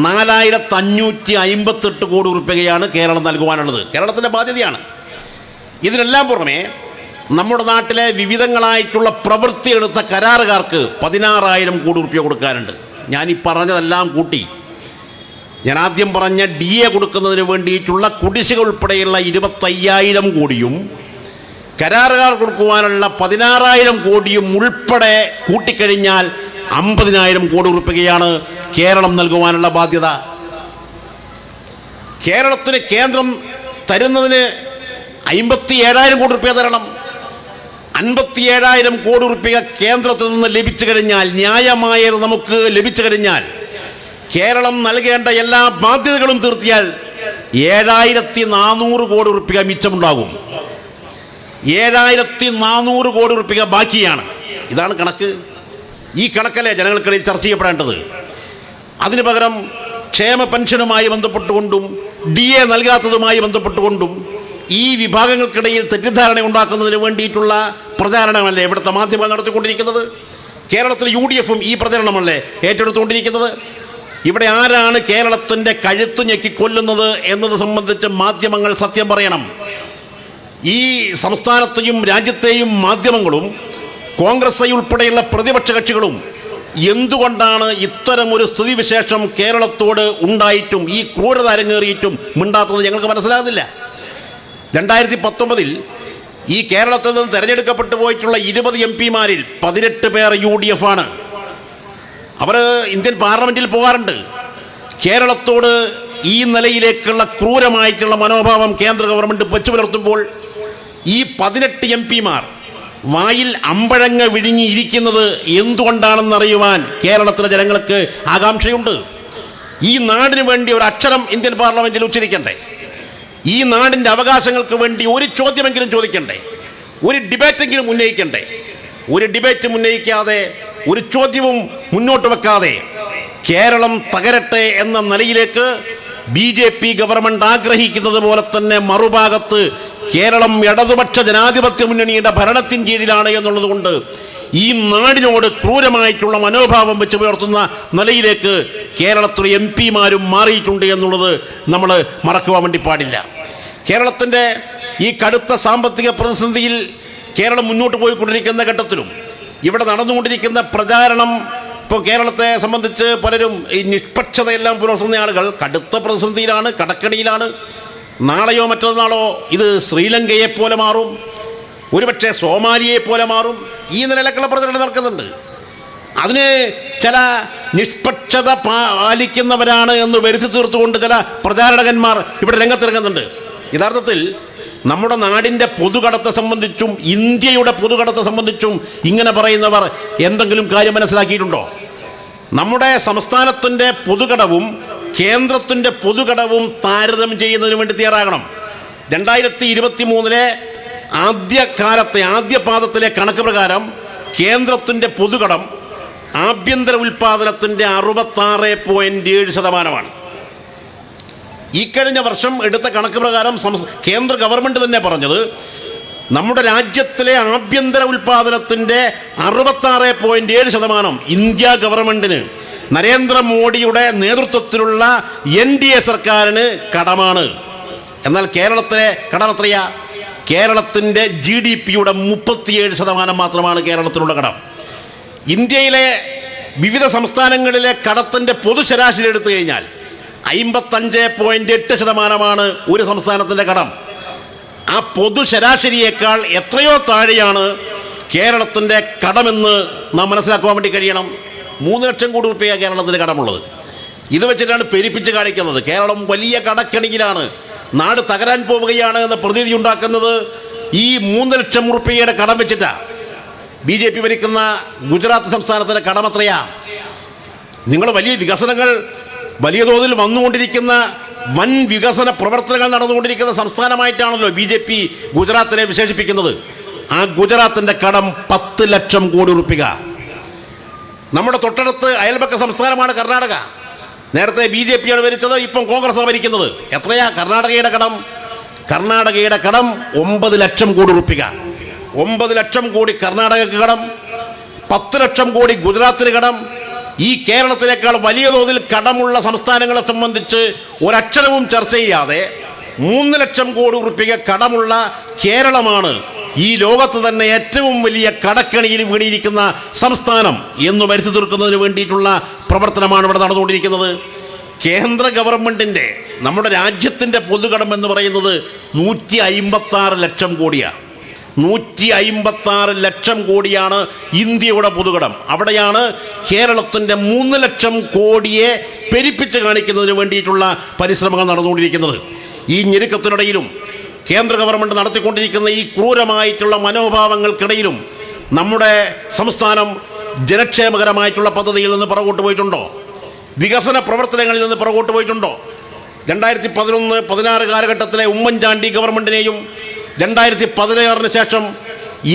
4,558 കോടി രൂപയാണ് കേരളം നൽകുവാനുള്ളത്. കേരളത്തിൻ്റെ ബാധ്യതയാണ്. ഇതിനെല്ലാം പുറമെ നമ്മുടെ നാട്ടിലെ വിവിധങ്ങളായിട്ടുള്ള പ്രവൃത്തി എടുത്ത കരാറുകാർക്ക് 16,000 കോടി രൂപ കൊടുക്കാനുണ്ട്. ഞാനീ പറഞ്ഞതെല്ലാം കൂട്ടി ഞാൻ ആദ്യം പറഞ്ഞ DA കൊടുക്കുന്നതിന് വേണ്ടിയിട്ടുള്ള കുടിശ്ശിക ഉൾപ്പെടെയുള്ള 25,000 കോടിയും കരാറുകാർ കൊടുക്കുവാനുള്ള 16,000 കോടിയും ഉൾപ്പെടെ കൂട്ടിക്കഴിഞ്ഞാൽ 50,000 കോടി രൂപയാണ് കേരളം നൽകുവാനുള്ള ബാധ്യത. കേരളത്തിന് കേന്ദ്രം തരുന്നതിന് 57,000 കോടി രൂപ തരണം. 57,000 കോടി രൂപ കേന്ദ്രത്തിൽ നിന്ന് ലഭിച്ചു കഴിഞ്ഞാൽ, ന്യായമായത് നമുക്ക് ലഭിച്ചു കഴിഞ്ഞാൽ, കേരളം നൽകേണ്ട എല്ലാ ബാധ്യതകളും തീർത്തിയാൽ 7,400 കോടി രൂപ മിച്ചമുണ്ടാകും. 7,400 കോടി രൂപ ബാക്കിയാണ്. ഇതാണ് കണക്ക്. ഈ കണക്കല്ലേ ജനങ്ങൾക്കിടയിൽ ചർച്ച ചെയ്യപ്പെടേണ്ടത്. അതിനു പകരം ക്ഷേമ പെൻഷനുമായി ബന്ധപ്പെട്ടുകൊണ്ടും DA നൽകാത്തതുമായി ബന്ധപ്പെട്ടുകൊണ്ടും ഈ വിഭാഗങ്ങൾക്കിടയിൽ തെറ്റിദ്ധാരണ ഉണ്ടാക്കുന്നതിന് വേണ്ടിയിട്ടുള്ള പ്രചാരണമല്ലേ ഇവിടുത്തെ മാധ്യമങ്ങൾ നടത്തിക്കൊണ്ടിരിക്കുന്നത്? കേരളത്തിൽ UDFും ഈ പ്രചരണമല്ലേ ഏറ്റെടുത്തുകൊണ്ടിരിക്കുന്നത്? ഇവിടെ ആരാണ് കേരളത്തിൻ്റെ കഴുത്ത് ഞെക്കിക്കൊല്ലുന്നത് എന്നത് സംബന്ധിച്ച് മാധ്യമങ്ങൾ സത്യം പറയണം. ഈ സംസ്ഥാനത്തെയും രാജ്യത്തെയും മാധ്യമങ്ങളും കോൺഗ്രസ് ഉൾപ്പെടെയുള്ള പ്രതിപക്ഷ കക്ഷികളും എന്തുകൊണ്ടാണ് ഇത്തരമൊരു സ്ഥിതിവിശേഷം കേരളത്തോട് ഉണ്ടായിട്ടും ഈ ക്രൂരത അരങ്ങേറിയിട്ടും മിണ്ടാത്തത് ഞങ്ങൾക്ക് മനസ്സിലാകുന്നില്ല. 2019 ഈ കേരളത്തിൽ നിന്ന് തെരഞ്ഞെടുക്കപ്പെട്ടു പോയിട്ടുള്ള 20 MP-മാരിൽ 18 പേർ UDF ആണ്. അവർ ഇന്ത്യൻ പാർലമെൻറ്റിൽ പോകാറുണ്ട്. കേരളത്തോട് ഈ നിലയിലേക്കുള്ള ക്രൂരമായിട്ടുള്ള മനോഭാവം കേന്ദ്ര ഗവൺമെൻറ് വെച്ചു പുലർത്തുമ്പോൾ ഈ 18 MP-മാർ വായിൽ അമ്പഴങ്ങ വിഴുങ്ങിയിരിക്കുന്നത് എന്തുകൊണ്ടാണെന്നറിയുവാൻ കേരളത്തിലെ ജനങ്ങൾക്ക് ആകാംക്ഷയുണ്ട്. ഈ നാടിന് വേണ്ടി ഒരു അക്ഷരം ഇന്ത്യൻ പാർലമെൻറ്റിൽ ഉച്ചരിക്കണ്ടേ? ഈ നാടിൻ്റെ അവകാശങ്ങൾക്ക് വേണ്ടി ഒരു ചോദ്യമെങ്കിലും ചോദിക്കണ്ടേ? ഒരു ഡിബേറ്റെങ്കിലും ഉന്നയിക്കണ്ടേ? ഒരു ഡിബേറ്റ് ഉന്നയിക്കാതെ, ഒരു ചോദ്യവും മുന്നോട്ട് വെക്കാതെ കേരളം തകരട്ടെ എന്ന നിലയിലേക്ക് BJP ഗവൺമെൻറ് ആഗ്രഹിക്കുന്നത് പോലെ തന്നെ മറുഭാഗത്ത് കേരളം ഇടതുപക്ഷ ജനാധിപത്യ മുന്നണിയുടെ ഭരണത്തിൻ കീഴിലാണ് എന്നുള്ളത് കൊണ്ട് ഈ നാടിനോട് ക്രൂരമായിട്ടുള്ള മനോഭാവം വെച്ച് പുലർത്തുന്ന നിലയിലേക്ക് കേരളത്തിലെ MP-മാരും മാറിയിട്ടുണ്ട് എന്നുള്ളത് നമ്മൾ മറക്കുവാൻ വേണ്ടി പാടില്ല. കേരളത്തിൻ്റെ ഈ കടുത്ത സാമ്പത്തിക പ്രതിസന്ധിയിൽ കേരളം മുന്നോട്ട് പോയിക്കൊണ്ടിരിക്കുന്ന ഘട്ടത്തിലും ഇവിടെ നടന്നുകൊണ്ടിരിക്കുന്ന പ്രചാരണം, ഇപ്പോൾ കേരളത്തെ സംബന്ധിച്ച് പലരും ഈ നിഷ്പക്ഷതയെല്ലാം പുലർത്തുന്ന ആളുകൾ കടുത്ത പ്രതിസന്ധിയിലാണ്, കടക്കണിയിലാണ്. നാളെയോ മറ്റന്നാളോ ഇത് ശ്രീലങ്കയെ പോലെ മാറും, ഒരുപക്ഷെ സോമാലിയെ പോലെ മാറും. ഈ നിലയിലൊക്കെയുള്ള പ്രചരണം നടക്കുന്നുണ്ട്. അതിന് ചില നിഷ്പക്ഷത പാലിക്കുന്നവരാണ് എന്ന് വരുത്തി തീർത്തുകൊണ്ട് ചില പ്രചാരകന്മാർ ഇവിടെ രംഗത്തിറങ്ങുന്നുണ്ട്. യഥാർത്ഥത്തിൽ നമ്മുടെ നാടിൻ്റെ പൊതുകടത്തെ സംബന്ധിച്ചും ഇന്ത്യയുടെ പൊതുകടത്തെ സംബന്ധിച്ചും ഇങ്ങനെ പറയുന്നവർ എന്തെങ്കിലും കാര്യം മനസ്സിലാക്കിയിട്ടുണ്ടോ? നമ്മുടെ സംസ്ഥാനത്തിൻ്റെ പൊതുകടവും കേന്ദ്രത്തിൻ്റെ പൊതുകടവും താരതമ്യം ചെയ്യുന്നതിന് വേണ്ടി തയ്യാറാകണം. 2023 ആദ്യ പാദത്തിലെ കണക്ക് പ്രകാരം കേന്ദ്രത്തിൻ്റെ പൊതുകടം ആഭ്യന്തര ഉൽപ്പാദനത്തിൻ്റെ 66.7%. ഈ കഴിഞ്ഞ വർഷം എടുത്ത കണക്ക് പ്രകാരം കേന്ദ്ര ഗവൺമെൻറ് തന്നെ പറഞ്ഞത് നമ്മുടെ രാജ്യത്തിലെ ആഭ്യന്തര ഉൽപ്പാദനത്തിൻ്റെ 66.7% ഇന്ത്യ ഗവൺമെൻറ്റിന്, നരേന്ദ്രമോദിയുടെ നേതൃത്വത്തിലുള്ള NDA സർക്കാരിന് കടമാണ്. എന്നാൽ കേരളത്തിലെ കടം എത്രയാ? കേരളത്തിൻ്റെ GDPയുടെ 37% മാത്രമാണ് കേരളത്തിലുള്ള കടം. ഇന്ത്യയിലെ വിവിധ സംസ്ഥാനങ്ങളിലെ കടത്തിൻ്റെ പൊതു ശരാശരി എടുത്തു കഴിഞ്ഞാൽ 55.8% ഒരു സംസ്ഥാനത്തിൻ്റെ കടം. ആ പൊതു ശരാശരിയേക്കാൾ എത്രയോ താഴെയാണ് കേരളത്തിൻ്റെ കടമെന്ന് നാം മനസ്സിലാക്കുവാൻ വേണ്ടി കഴിയണം. 3 ലക്ഷം കോടി രൂപയാണ് കേരളത്തിന് കടമുള്ളത്. ഇത് വെച്ചിട്ടാണ് പെരുപ്പിച്ച് കാണിക്കുന്നത്. കേരളം വലിയ കടക്കെണിയിലാണ്, നാട് തകരാൻ പോവുകയാണ് എന്ന പ്രതീതി ഉണ്ടാക്കുന്നത് ഈ 3 ലക്ഷം രൂപയുടെ കടം വെച്ചിട്ടാണ്. BJP ഭരിക്കുന്ന ഗുജറാത്ത് സംസ്ഥാനത്തിൻ്റെ കടം എത്രയാ? നിങ്ങൾ വലിയ വികസനങ്ങൾ വലിയ തോതിൽ വന്നുകൊണ്ടിരിക്കുന്ന വൻ വികസന പ്രവർത്തനങ്ങൾ നടന്നുകൊണ്ടിരിക്കുന്ന സംസ്ഥാനമായിട്ടാണല്ലോ BJP ഗുജറാത്തിനെ വിശേഷിപ്പിക്കുന്നത്. ആ ഗുജറാത്തിൻ്റെ കടം 10 ലക്ഷം കോടി രൂപ. നമ്മുടെ തൊട്ടടുത്ത് അയൽപക്ക സംസ്ഥാനമാണ് കർണാടക. നേരത്തെ BJP ആണ് ഭരിച്ചത്, ഇപ്പം കോൺഗ്രസ് ഭരിക്കുന്നത്. എത്രയാ കർണാടകയുടെ കടം? കർണാടകയുടെ കടം 9 ലക്ഷം കോടി രൂപ. 9 ലക്ഷം കോടി കർണാടകക്ക് കടം, 10 ലക്ഷം കോടി ഗുജറാത്തിന് കടം. ഈ കേരളത്തിനേക്കാൾ വലിയ തോതിൽ കടമുള്ള സംസ്ഥാനങ്ങളെ സംബന്ധിച്ച് ഒരക്ഷരവും ചർച്ച ചെയ്യാതെ 3 ലക്ഷം കോടി രൂപ കടമുള്ള കേരളമാണ് ഈ ലോകത്ത് തന്നെ ഏറ്റവും വലിയ കടക്കണിയിൽ വീണിരിക്കുന്ന സംസ്ഥാനം എന്ന് വരുത്തി തീർക്കുന്നതിന് വേണ്ടിയിട്ടുള്ള പ്രവർത്തനമാണ് ഇവിടെ നടന്നുകൊണ്ടിരിക്കുന്നത്. കേന്ദ്ര ഗവൺമെൻറ്റിൻ്റെ, നമ്മുടെ രാജ്യത്തിൻ്റെ പൊതുകടം എന്ന് പറയുന്നത് 156 ലക്ഷം കോടിയാണ്. 156 ലക്ഷം കോടിയാണ് ഇന്ത്യയുടെ പൊതുകടം. അവിടെയാണ് കേരളത്തിൻ്റെ 3 ലക്ഷം കോടിയെ പെരുപ്പിച്ച് കാണിക്കുന്നതിന് വേണ്ടിയിട്ടുള്ള പരിശ്രമങ്ങൾ നടന്നുകൊണ്ടിരിക്കുന്നത്. ഈ ഞെരുക്കത്തിനിടയിലും കേന്ദ്ര ഗവൺമെൻറ് നടത്തിക്കൊണ്ടിരിക്കുന്ന ഈ ക്രൂരമായിട്ടുള്ള മനോഭാവങ്ങൾക്കിടയിലും നമ്മുടെ സംസ്ഥാനം ജനക്ഷേമകരമായിട്ടുള്ള പദ്ധതിയിൽ നിന്ന് പുറകോട്ട് പോയിട്ടുണ്ടോ? വികസന പ്രവർത്തനങ്ങളിൽ നിന്ന് പുറകോട്ട് പോയിട്ടുണ്ടോ? 2011-16 കാലഘട്ടത്തിലെ ഉമ്മൻചാണ്ടി ഗവൺമെൻറ്റിനെയും 2016 ശേഷം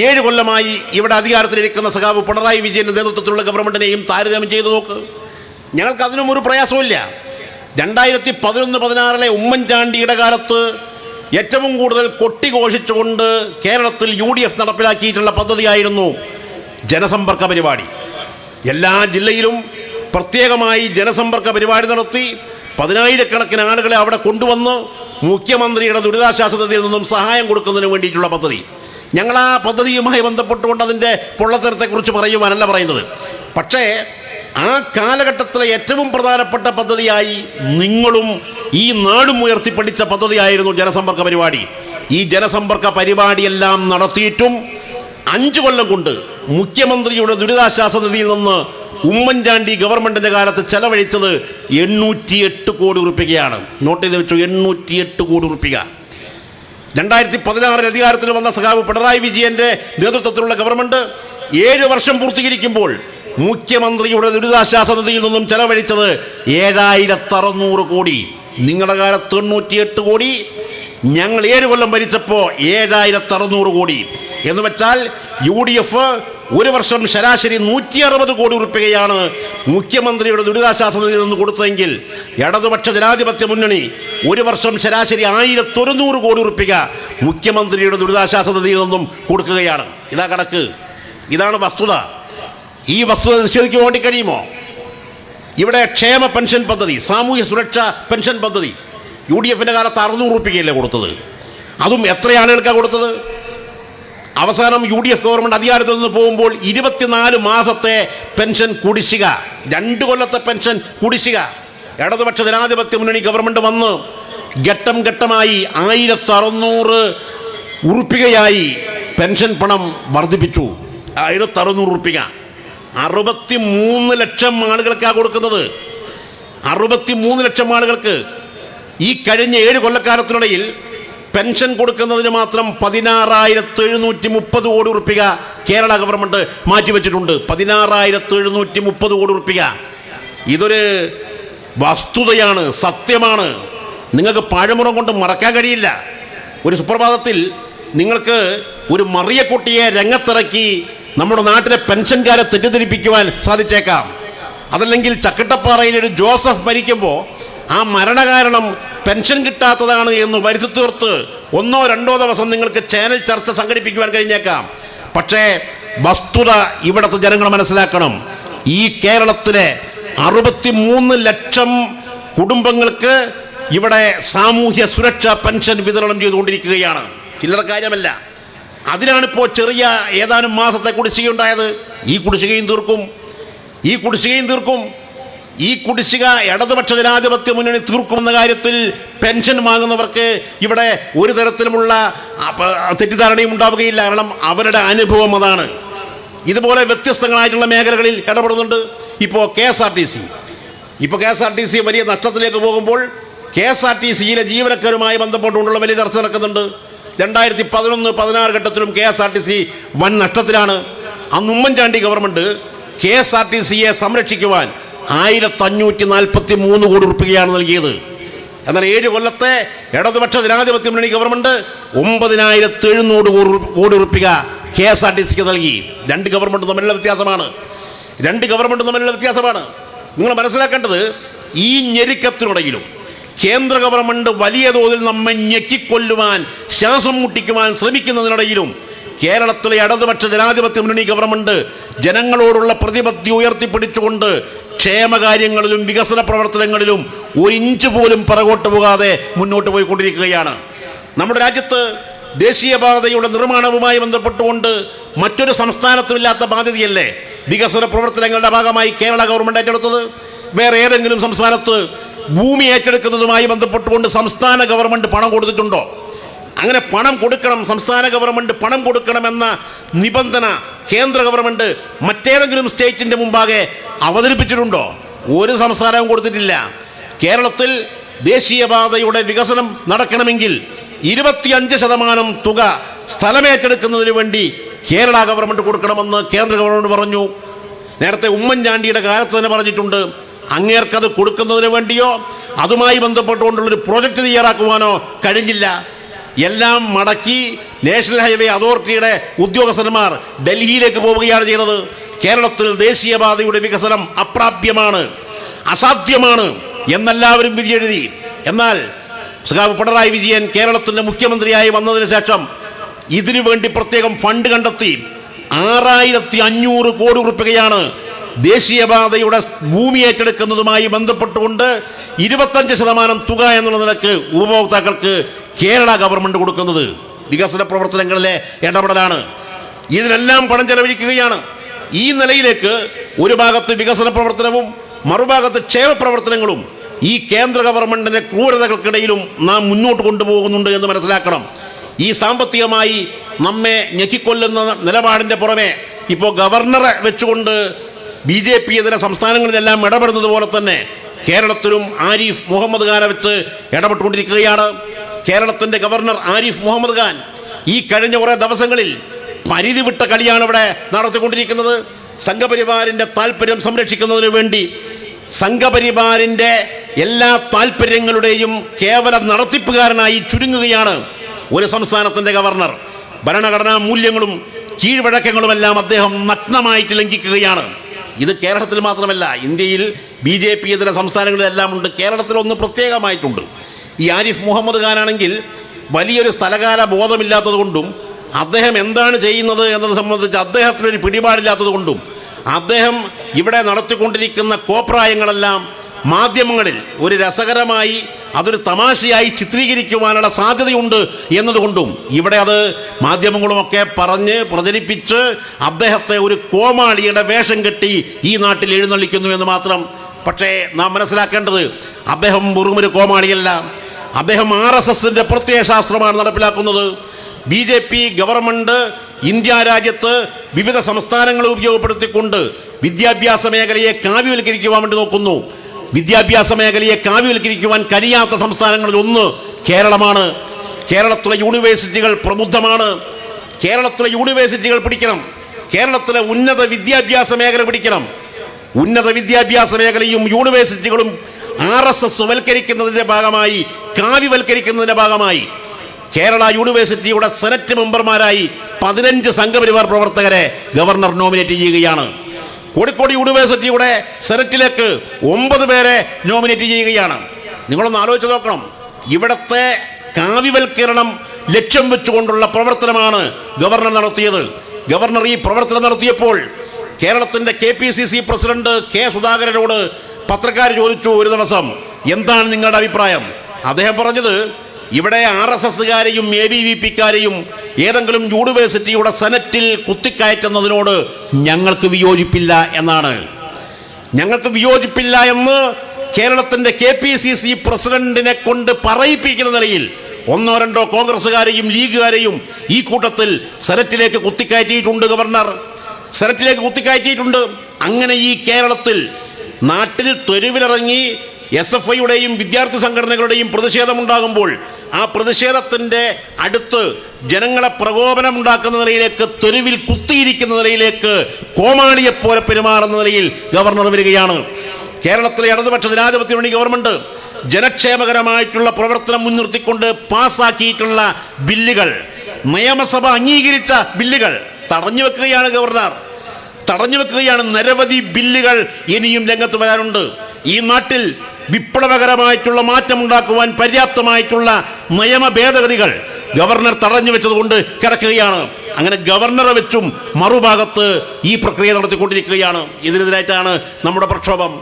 7 കൊല്ലമായി ഇവിടെ അധികാരത്തിലിരിക്കുന്ന സഖാവ് പിണറായി വിജയൻ്റെ നേതൃത്വത്തിലുള്ള ഗവൺമെൻറ്റിനെയും താരതമ്യം ചെയ്തു നോക്ക്. ഞങ്ങൾക്ക് അതിനും ഒരു പ്രയാസമില്ല. 2011-16 ഉമ്മൻചാണ്ടിയുടെ കാലത്ത് ഏറ്റവും കൂടുതൽ കൊട്ടിഘോഷിച്ചുകൊണ്ട് കേരളത്തിൽ UDF നടപ്പിലാക്കിയിട്ടുള്ള പദ്ധതിയായിരുന്നു ജനസമ്പർക്ക പരിപാടി. എല്ലാ ജില്ലയിലും പ്രത്യേകമായി ജനസമ്പർക്ക പരിപാടി നടത്തി 10,000-കണക്കിന് ആളുകളെ അവിടെ കൊണ്ടുവന്ന് മുഖ്യമന്ത്രിയുടെ ദുരിതാശ്വാസ നിധിയിൽ നിന്നും സഹായം കൊടുക്കുന്നതിന് വേണ്ടിയിട്ടുള്ള പദ്ധതി. ഞങ്ങൾ ആ പദ്ധതിയുമായി ബന്ധപ്പെട്ടുകൊണ്ട് അതിൻ്റെ പൊള്ളത്തരത്തെക്കുറിച്ച് പറയുവാനല്ല പറയുന്നത്. പക്ഷേ ആ കാലഘട്ടത്തിലെ ഏറ്റവും പ്രധാനപ്പെട്ട പദ്ധതിയായി നിങ്ങളും ഈ നാടും ഉയർത്തിപ്പിടിച്ച പദ്ധതിയായിരുന്നു ജനസമ്പർക്ക പരിപാടി. ഈ ജനസമ്പർക്ക പരിപാടിയെല്ലാം നടത്തിയിട്ടും 5 കൊല്ലം കൊണ്ട് മുഖ്യമന്ത്രിയുടെ ദുരിതാശ്വാസ നിധിയിൽ നിന്ന് ഉമ്മൻചാണ്ടി ഗവൺമെൻറ്റിൻ്റെ കാലത്ത് ചെലവഴിച്ചത് 808 കോടി രൂപയാണ്. നോട്ട് ചെയ്ത് വെച്ചു, 808 കോടി രൂപ. 2016 അധികാരത്തിൽ വന്ന സഖാവ് പിണറായി വിജയൻ്റെ നേതൃത്വത്തിലുള്ള ഗവൺമെൻറ് 7 വർഷം പൂർത്തീകരിക്കുമ്പോൾ മുഖ്യമന്ത്രിയുടെ ദുരിതാശ്വാസ നിധിയിൽ നിന്നും ചെലവഴിച്ചത് 7,600 കോടി. നിങ്ങളുടെ കാലത്ത് 98 കോടി, ഞങ്ങൾ 7 കൊല്ലം ഭരിച്ചപ്പോൾ 7,600 കോടി. എന്ന് വെച്ചാൽ UDF ഒരു വർഷം ശരാശരി 160 കോടി രൂപയാണ് മുഖ്യമന്ത്രിയുടെ ദുരിതാശ്വാസ നിധിയിൽ നിന്ന് കൊടുത്തതെങ്കിൽ ഇടതുപക്ഷ ജനാധിപത്യ മുന്നണി ഒരു വർഷം ശരാശരി 1,100 കോടി രൂപ മുഖ്യമന്ത്രിയുടെ ദുരിതാശ്വാസ നിധിയിൽ നിന്നും കൊടുക്കുകയാണ്. ഇതാ കണക്ക്, ഇതാണ് വസ്തുത. ഈ വസ്തുത നിഷേധിക്കാൻ വേണ്ടി കഴിയുമോ? ഇവിടെ ക്ഷേമ പെൻഷൻ പദ്ധതി, സാമൂഹ്യ സുരക്ഷാ പെൻഷൻ പദ്ധതി UDFൻ്റെ കാലത്ത് 600 രൂപയല്ലേ കൊടുത്തത്? അതും എത്ര ആളുകൾക്കാണ് കൊടുത്തത്? അവസാനം UDF ഗവൺമെൻറ് അധികാരത്തിൽ നിന്ന് പോകുമ്പോൾ 24 മാസത്തെ പെൻഷൻ കുടിശ്ശിക, 2 കൊല്ലത്തെ പെൻഷൻ കുടിശ്ശിക. ഇടതുപക്ഷ ജനാധിപത്യ മുന്നണി ഗവൺമെൻറ് വന്ന് ഘട്ടം ഘട്ടമായി 1,600 രൂപയായി പെൻഷൻ പണം വർദ്ധിപ്പിച്ചു. 1,600 രൂപ 63 ലക്ഷം ആളുകൾക്കാണ് കൊടുക്കുന്നത്. 63 ലക്ഷം ആളുകൾക്ക് ഈ കഴിഞ്ഞ 7 കൊല്ലക്കാലത്തിനിടയിൽ പെൻഷൻ കൊടുക്കുന്നതിന് മാത്രം 16,730 കോടി രൂപ കേരള ഗവൺമെൻറ് മാറ്റിവെച്ചിട്ടുണ്ട്. 16,730 കോടി രൂപ. ഇതൊരു വസ്തുതയാണ്, സത്യമാണ്. നിങ്ങൾക്ക് പാഴ്മുറം കൊണ്ട് മറക്കാൻ കഴിയില്ല. ഒരു സുപ്രഭാതത്തിൽ നിങ്ങൾക്ക് ഒരു മറിയക്കുട്ടിയെ രംഗത്തിറക്കി നമ്മുടെ നാട്ടിലെ പെൻഷൻകാരെ തെറ്റിദ്ധരിപ്പിക്കുവാൻ സാധിച്ചേക്കാം. അതല്ലെങ്കിൽ ചക്കിട്ടപ്പാറയിൽ ഒരു ജോസഫ് മരിക്കുമ്പോൾ ആ മരണകാരണം പെൻഷൻ കിട്ടാത്തതാണ് എന്ന് വരുത്തി തീർത്ത് 1-2 ദിവസം നിങ്ങൾക്ക് ചാനൽ ചർച്ച സംഘടിപ്പിക്കുവാൻ കഴിഞ്ഞേക്കാം. പക്ഷേ വസ്തുത ഇവിടുത്തെ ജനങ്ങൾ മനസ്സിലാക്കണം. ഈ കേരളത്തിലെ 63 ലക്ഷം കുടുംബങ്ങൾക്ക് ഇവിടെ സാമൂഹ്യ സുരക്ഷാ പെൻഷൻ വിതരണം ചെയ്തുകൊണ്ടിരിക്കുകയാണ്. ചില്ലറ കാര്യമല്ല. അതിനാണിപ്പോൾ ചെറിയ ഏതാനും മാസത്തെ കുടിശ്ശികയുണ്ടായത്. ഈ കുടിശ്ശികയും തീർക്കും. ഈ കുടിശ്ശിക ഇടതുപക്ഷ ജനാധിപത്യ മുന്നണി തീർക്കുമെന്ന കാര്യത്തിൽ പെൻഷൻ വാങ്ങുന്നവർക്ക് ഇവിടെ ഒരു തരത്തിലുമുള്ള തെറ്റിദ്ധാരണയും ഉണ്ടാവുകയില്ല. കാരണം അവരുടെ അനുഭവം അതാണ്. ഇതുപോലെ വ്യത്യസ്തങ്ങളായിട്ടുള്ള മേഖലകളിൽ ഇടപെടുന്നുണ്ട്. ഇപ്പോൾ KSRTC വലിയ നഷ്ടത്തിലേക്ക് പോകുമ്പോൾ KSRTCയിലെ ജീവനക്കാരുമായി ബന്ധപ്പെട്ടുകൊണ്ടുള്ള വലിയ ചർച്ച നടക്കുന്നുണ്ട്. 2011-16 ഘട്ടത്തിലും KSRTC വൻ നഷ്ടത്തിലാണ്. അന്ന് ഉമ്മൻചാണ്ടി ഗവൺമെൻറ് KSRTCയെ സംരക്ഷിക്കുവാൻ 1,543 കോടി രൂപയാണ് നൽകിയത്. എന്നാൽ 7 കൊല്ലത്തെ ഇടതുപക്ഷ ജനാധിപത്യ മുന്നണി ഗവൺമെൻറ് 9,700 കോടി രൂപ KSRTCക്ക് നൽകി. 2 ഗവൺമെൻറ് തമ്മിലുള്ള വ്യത്യാസമാണ്. നിങ്ങൾ മനസ്സിലാക്കേണ്ടത്, ഈ ഞെരുക്കത്തിനിടയിലും കേന്ദ്ര ഗവൺമെൻറ് വലിയ തോതിൽ നമ്മെ ഞെക്കിക്കൊല്ലുവാൻ, ശ്വാസം മുട്ടിക്കുവാൻ ശ്രമിക്കുന്നതിനിടയിലും കേരളത്തിലെ ഇടതുപക്ഷ ജനാധിപത്യ മുന്നണി ഗവൺമെൻറ് ജനങ്ങളോടുള്ള പ്രതിബദ്ധത ഉയർത്തിപ്പിടിച്ചുകൊണ്ട് ക്ഷേമകാര്യങ്ങളിലും വികസന പ്രവർത്തനങ്ങളിലും 1 ഇഞ്ച് പോലും പുറകോട്ട് പോകാതെ മുന്നോട്ട് പോയിക്കൊണ്ടിരിക്കുകയാണ്. നമ്മുടെ രാജ്യത്ത് ദേശീയപാതയുടെ നിർമ്മാണവുമായി ബന്ധപ്പെട്ടുകൊണ്ട് മറ്റൊരു സംസ്ഥാനത്തുമില്ലാത്ത ബാധ്യതയല്ലേ വികസന പ്രവർത്തനങ്ങളുടെ ഭാഗമായി കേരള ഗവൺമെൻറ് ഏറ്റെടുത്തത്? വേറെ ഏതെങ്കിലും സംസ്ഥാനത്ത് ഭൂമി ഏറ്റെടുക്കുന്നതുമായി ബന്ധപ്പെട്ടുകൊണ്ട് സംസ്ഥാന ഗവൺമെൻറ് പണം കൊടുത്തിട്ടുണ്ടോ? അങ്ങനെ പണം കൊടുക്കണം, സംസ്ഥാന ഗവൺമെൻറ് പണം കൊടുക്കണമെന്ന നിബന്ധന കേന്ദ്ര ഗവൺമെൻറ് മറ്റേതെങ്കിലും സ്റ്റേറ്റിൻ്റെ മുമ്പാകെ അവതരിപ്പിച്ചിട്ടുണ്ടോ? ഒരു സംസ്ഥാനവും കൊടുത്തിട്ടില്ല. കേരളത്തിൽ ദേശീയപാതയുടെ വികസനം നടക്കണമെങ്കിൽ 25% തുക സ്ഥലമേറ്റെടുക്കുന്നതിന് വേണ്ടി കേരള ഗവൺമെൻറ് കൊടുക്കണമെന്ന് കേന്ദ്ര ഗവൺമെൻറ് പറഞ്ഞു. നേരത്തെ ഉമ്മൻചാണ്ടിയുടെ കാലത്ത് തന്നെ പറഞ്ഞിട്ടുണ്ട്. അങ്ങേർക്കത് കൊടുക്കുന്നതിന് വേണ്ടിയോ അതുമായി ബന്ധപ്പെട്ടുകൊണ്ടുള്ളൊരു പ്രോജക്റ്റ് തയ്യാറാക്കുവാനോ കഴിഞ്ഞില്ല. എല്ലാം മടക്കി നാഷണൽ ഹൈവേ അതോറിറ്റിയുടെ ഉദ്യോഗസ്ഥന്മാർ ഡൽഹിയിലേക്ക് പോവുകയാണ് ചെയ്തത്. കേരളത്തിൽ ദേശീയപാതയുടെ വികസനം അപ്രാപ്യമാണ്, അസാധ്യമാണ് എന്നെല്ലാവരും വിധിയെഴുതി. എന്നാൽ സഖാവ് പിണറായി വിജയൻ കേരളത്തിൻ്റെ മുഖ്യമന്ത്രിയായി വന്നതിന് ശേഷം ഇതിനു വേണ്ടി പ്രത്യേകം ഫണ്ട് കണ്ടെത്തി 6500 കോടി രൂപയാണ് ദേശീയപാതയുടെ ഭൂമി ഏറ്റെടുക്കുന്നതുമായി ബന്ധപ്പെട്ടുകൊണ്ട് 25% തുക എന്നുള്ള നിലക്ക് ഉപഭോക്താക്കൾക്ക് കേരള ഗവൺമെൻറ് കൊടുക്കുന്നത്. വികസന പ്രവർത്തനങ്ങളിലെ ഇടപെടലാണ്. ഇതിനെല്ലാം പണം ചെലവഴിക്കുകയാണ്. ഈ നിലയിലേക്ക് ഒരു ഭാഗത്ത് വികസന പ്രവർത്തനവും മറുഭാഗത്ത് ക്ഷേമ പ്രവർത്തനങ്ങളും ഈ കേന്ദ്ര ഗവൺമെൻറ്റിൻ്റെ ക്രൂരതകൾക്കിടയിലും നാം മുന്നോട്ട് കൊണ്ടുപോകുന്നുണ്ട് എന്ന് മനസ്സിലാക്കണം. ഈ സാമ്പത്തികമായി നമ്മെ ഞെക്കിക്കൊല്ലുന്ന നിലപാടിൻ്റെ പുറമെ ഇപ്പോൾ ഗവർണറെ വെച്ചുകൊണ്ട് BJP ഇതര സംസ്ഥാനങ്ങളിലെല്ലാം ഇടപെടുന്നത് പോലെ തന്നെ കേരളത്തിലും ആരിഫ് മുഹമ്മദ് ഖാനെ വെച്ച് ഇടപെട്ടുകൊണ്ടിരിക്കുകയാണ്. കേരളത്തിൻ്റെ ഗവർണർ ആരിഫ് മുഹമ്മദ് ഖാൻ ഈ കഴിഞ്ഞ കുറേ ദിവസങ്ങളിൽ പരിധി വിട്ട കളിയാണ് ഇവിടെ നടത്തിക്കൊണ്ടിരിക്കുന്നത്. സംഘപരിവാറിൻ്റെ താല്പര്യം സംരക്ഷിക്കുന്നതിന് വേണ്ടി സംഘപരിവാറിൻ്റെ എല്ലാ താല്പര്യങ്ങളുടെയും കേവല നടത്തിപ്പുകാരനായി ചുരുങ്ങുകയാണ് ഒരു സംസ്ഥാനത്തിൻ്റെ ഗവർണർ. ഭരണഘടനാ മൂല്യങ്ങളും കീഴ്വഴക്കങ്ങളുമെല്ലാം അദ്ദേഹം നഗ്നമായിട്ട് ലംഘിക്കുകയാണ്. ഇത് കേരളത്തിൽ മാത്രമല്ല, ഇന്ത്യയിൽ BJP ഇതര സംസ്ഥാനങ്ങളിലെല്ലാം ഉണ്ട്. കേരളത്തിലൊന്ന് പ്രത്യേകമായിട്ടുണ്ട്. ഈ ആരിഫ് മുഹമ്മദ് ഖാനാണെങ്കിൽ വലിയൊരു സ്ഥലകാല ബോധമില്ലാത്തത് കൊണ്ടും അദ്ദേഹം എന്താണ് ചെയ്യുന്നത് എന്നത് സംബന്ധിച്ച് അദ്ദേഹത്തിനൊരു പിടിപാടില്ലാത്തത് കൊണ്ടും അദ്ദേഹം ഇവിടെ നടത്തിക്കൊണ്ടിരിക്കുന്ന കോപ്രായങ്ങളെല്ലാം മാധ്യമങ്ങളിൽ ഒരു രസകരമായി അതൊരു തമാശയായി ചിത്രീകരിക്കുവാനുള്ള സാധ്യതയുണ്ട് എന്നതുകൊണ്ടും ഇവിടെ അത് മാധ്യമങ്ങളുമൊക്കെ പറഞ്ഞ് പ്രചരിപ്പിച്ച് അദ്ദേഹത്തെ ഒരു കോമാളിയുടെ വേഷം കെട്ടി ഈ നാട്ടിൽ എഴുന്നള്ളിക്കുന്നു എന്ന് മാത്രം. പക്ഷേ നാം മനസ്സിലാക്കേണ്ടത് അദ്ദേഹം വെറുമൊരു കോമാളിയല്ല. അദ്ദേഹം RSSൻ്റെ പ്രത്യയശാസ്ത്രമാണ് നടപ്പിലാക്കുന്നത്. BJP ഗവൺമെൻറ് ഇന്ത്യ രാജ്യത്ത് വിവിധ സംസ്ഥാനങ്ങളെ ഉപയോഗപ്പെടുത്തിക്കൊണ്ട് വിദ്യാഭ്യാസ മേഖലയെ കാവ്യവൽക്കരിക്കുവാൻ വേണ്ടി നോക്കുന്നു. വിദ്യാഭ്യാസ മേഖലയെ കാവ്യവൽക്കരിക്കുവാൻ കഴിയാത്ത സംസ്ഥാനങ്ങളിൽ ഒന്ന് കേരളമാണ്. കേരളത്തിലെ യൂണിവേഴ്സിറ്റികൾ പ്രബുദ്ധമാണ്. കേരളത്തിലെ യൂണിവേഴ്സിറ്റികൾ പിടിക്കണം. കേരളത്തിലെ ഉന്നത വിദ്യാഭ്യാസ മേഖല പിടിക്കണം. ഉന്നത വിദ്യാഭ്യാസ മേഖലയും യൂണിവേഴ്സിറ്റികളും RSS വൽക്കരിക്കുന്നതിൻ്റെ ഭാഗമായി, കാവ്യവൽക്കരിക്കുന്നതിൻ്റെ ഭാഗമായി കേരള യൂണിവേഴ്സിറ്റിയുടെ സെനറ്റ് മെമ്പർമാരായി 15 സംഘപരിവാർ പ്രവർത്തകരെ ഗവർണർ നോമിനേറ്റ് ചെയ്യുകയാണ്. കോഴിക്കോട് യൂണിവേഴ്സിറ്റിയുടെ സെനറ്റിലേക്ക് 9 പേരെ നോമിനേറ്റ് ചെയ്യുകയാണ്. നിങ്ങളൊന്ന് ആലോചിച്ച് നോക്കണം. ഇവിടുത്തെ കാവ്യവൽക്കരണം ലക്ഷ്യം വെച്ചുകൊണ്ടുള്ള പ്രവർത്തനമാണ് ഗവർണർ നടത്തിയത്. ഗവർണർ ഈ പ്രവർത്തനം നടത്തിയപ്പോൾ കേരളത്തിൻ്റെ KPCC പ്രസിഡന്റ് K സുധാകരനോട് പത്രക്കാർ ചോദിച്ചു ഒരു ദിവസം, എന്താണ് നിങ്ങളുടെ അഭിപ്രായം? അദ്ദേഹം പറഞ്ഞത്, ഇവിടെ RSSകാരെയും ABVPക്കാരെയും ഏതെങ്കിലും യൂണിവേഴ്സിറ്റിയുടെ സെനറ്റിൽ കുത്തിക്കയറ്റുന്നതിനോട് ഞങ്ങൾക്ക് വിയോജിപ്പില്ല എന്നാണ്. ഞങ്ങൾക്ക് വിയോജിപ്പില്ല എന്ന് കേരളത്തിൻ്റെ KPCC പ്രസിഡന്റിനെ കൊണ്ട് പറയിപ്പിക്കുന്ന നിലയിൽ 1-2 കോൺഗ്രസ്സുകാരെയും ലീഗുകാരെയും ഈ കൂട്ടത്തിൽ സെനറ്റിലേക്ക് കുത്തിക്കയറ്റിയിട്ടുണ്ട്. ഗവർണർ സെനറ്റിലേക്ക് കുത്തിക്കയറ്റിയിട്ടുണ്ട്. അങ്ങനെ ഈ കേരളത്തിൽ നാട്ടിൽ തെരുവിലിറങ്ങി SFIയുടെയും വിദ്യാർത്ഥി സംഘടനകളുടെയും പ്രതിഷേധമുണ്ടാകുമ്പോൾ ആ പ്രതിഷേധത്തിൻ്റെ അടുത്ത് ജനങ്ങളെ പ്രകോപനമുണ്ടാക്കുന്ന നിലയിലേക്ക്, തെരുവിൽ കുത്തിയിരിക്കുന്ന നിലയിലേക്ക്, കോമാളിയെപ്പോലെ പെരുമാറുന്ന നിലയിൽ ഗവർണർ വരികയാണ്. കേരളത്തിലെ ഇടതുപക്ഷ ജനാധിപത്യ മുന്നണി ഗവൺമെൻറ് ജനക്ഷേമകരമായിട്ടുള്ള പ്രവർത്തനം മുൻനിർത്തിക്കൊണ്ട് പാസ്സാക്കിയിട്ടുള്ള ബില്ലുകൾ, നിയമസഭ അംഗീകരിച്ച ബില്ലുകൾ തടഞ്ഞു വെക്കുകയാണ് ഗവർണർ. തടഞ്ഞു വെക്കുകയാണ്. നിരവധി ബില്ലുകൾ ഇനിയും രംഗത്ത് വരാനുണ്ട്. ഈ നാട്ടിൽ വിപ്ലവകരമായിട്ടുള്ള മാറ്റമുണ്ടാക്കുവാൻ പര്യാപ്തമായിട്ടുള്ള നിയമ ഭേദഗതികൾ ഗവർണർ തടഞ്ഞു വെച്ചതുകൊണ്ട് കിടക്കുകയാണ്. അങ്ങനെ ഗവർണറെ വെച്ചും മറുഭാഗത്ത് ഈ പ്രക്രിയ നടത്തിക്കൊണ്ടിരിക്കുകയാണ്. ഇതിനെതിരായിട്ടാണ് നമ്മുടെ പ്രക്ഷോഭം.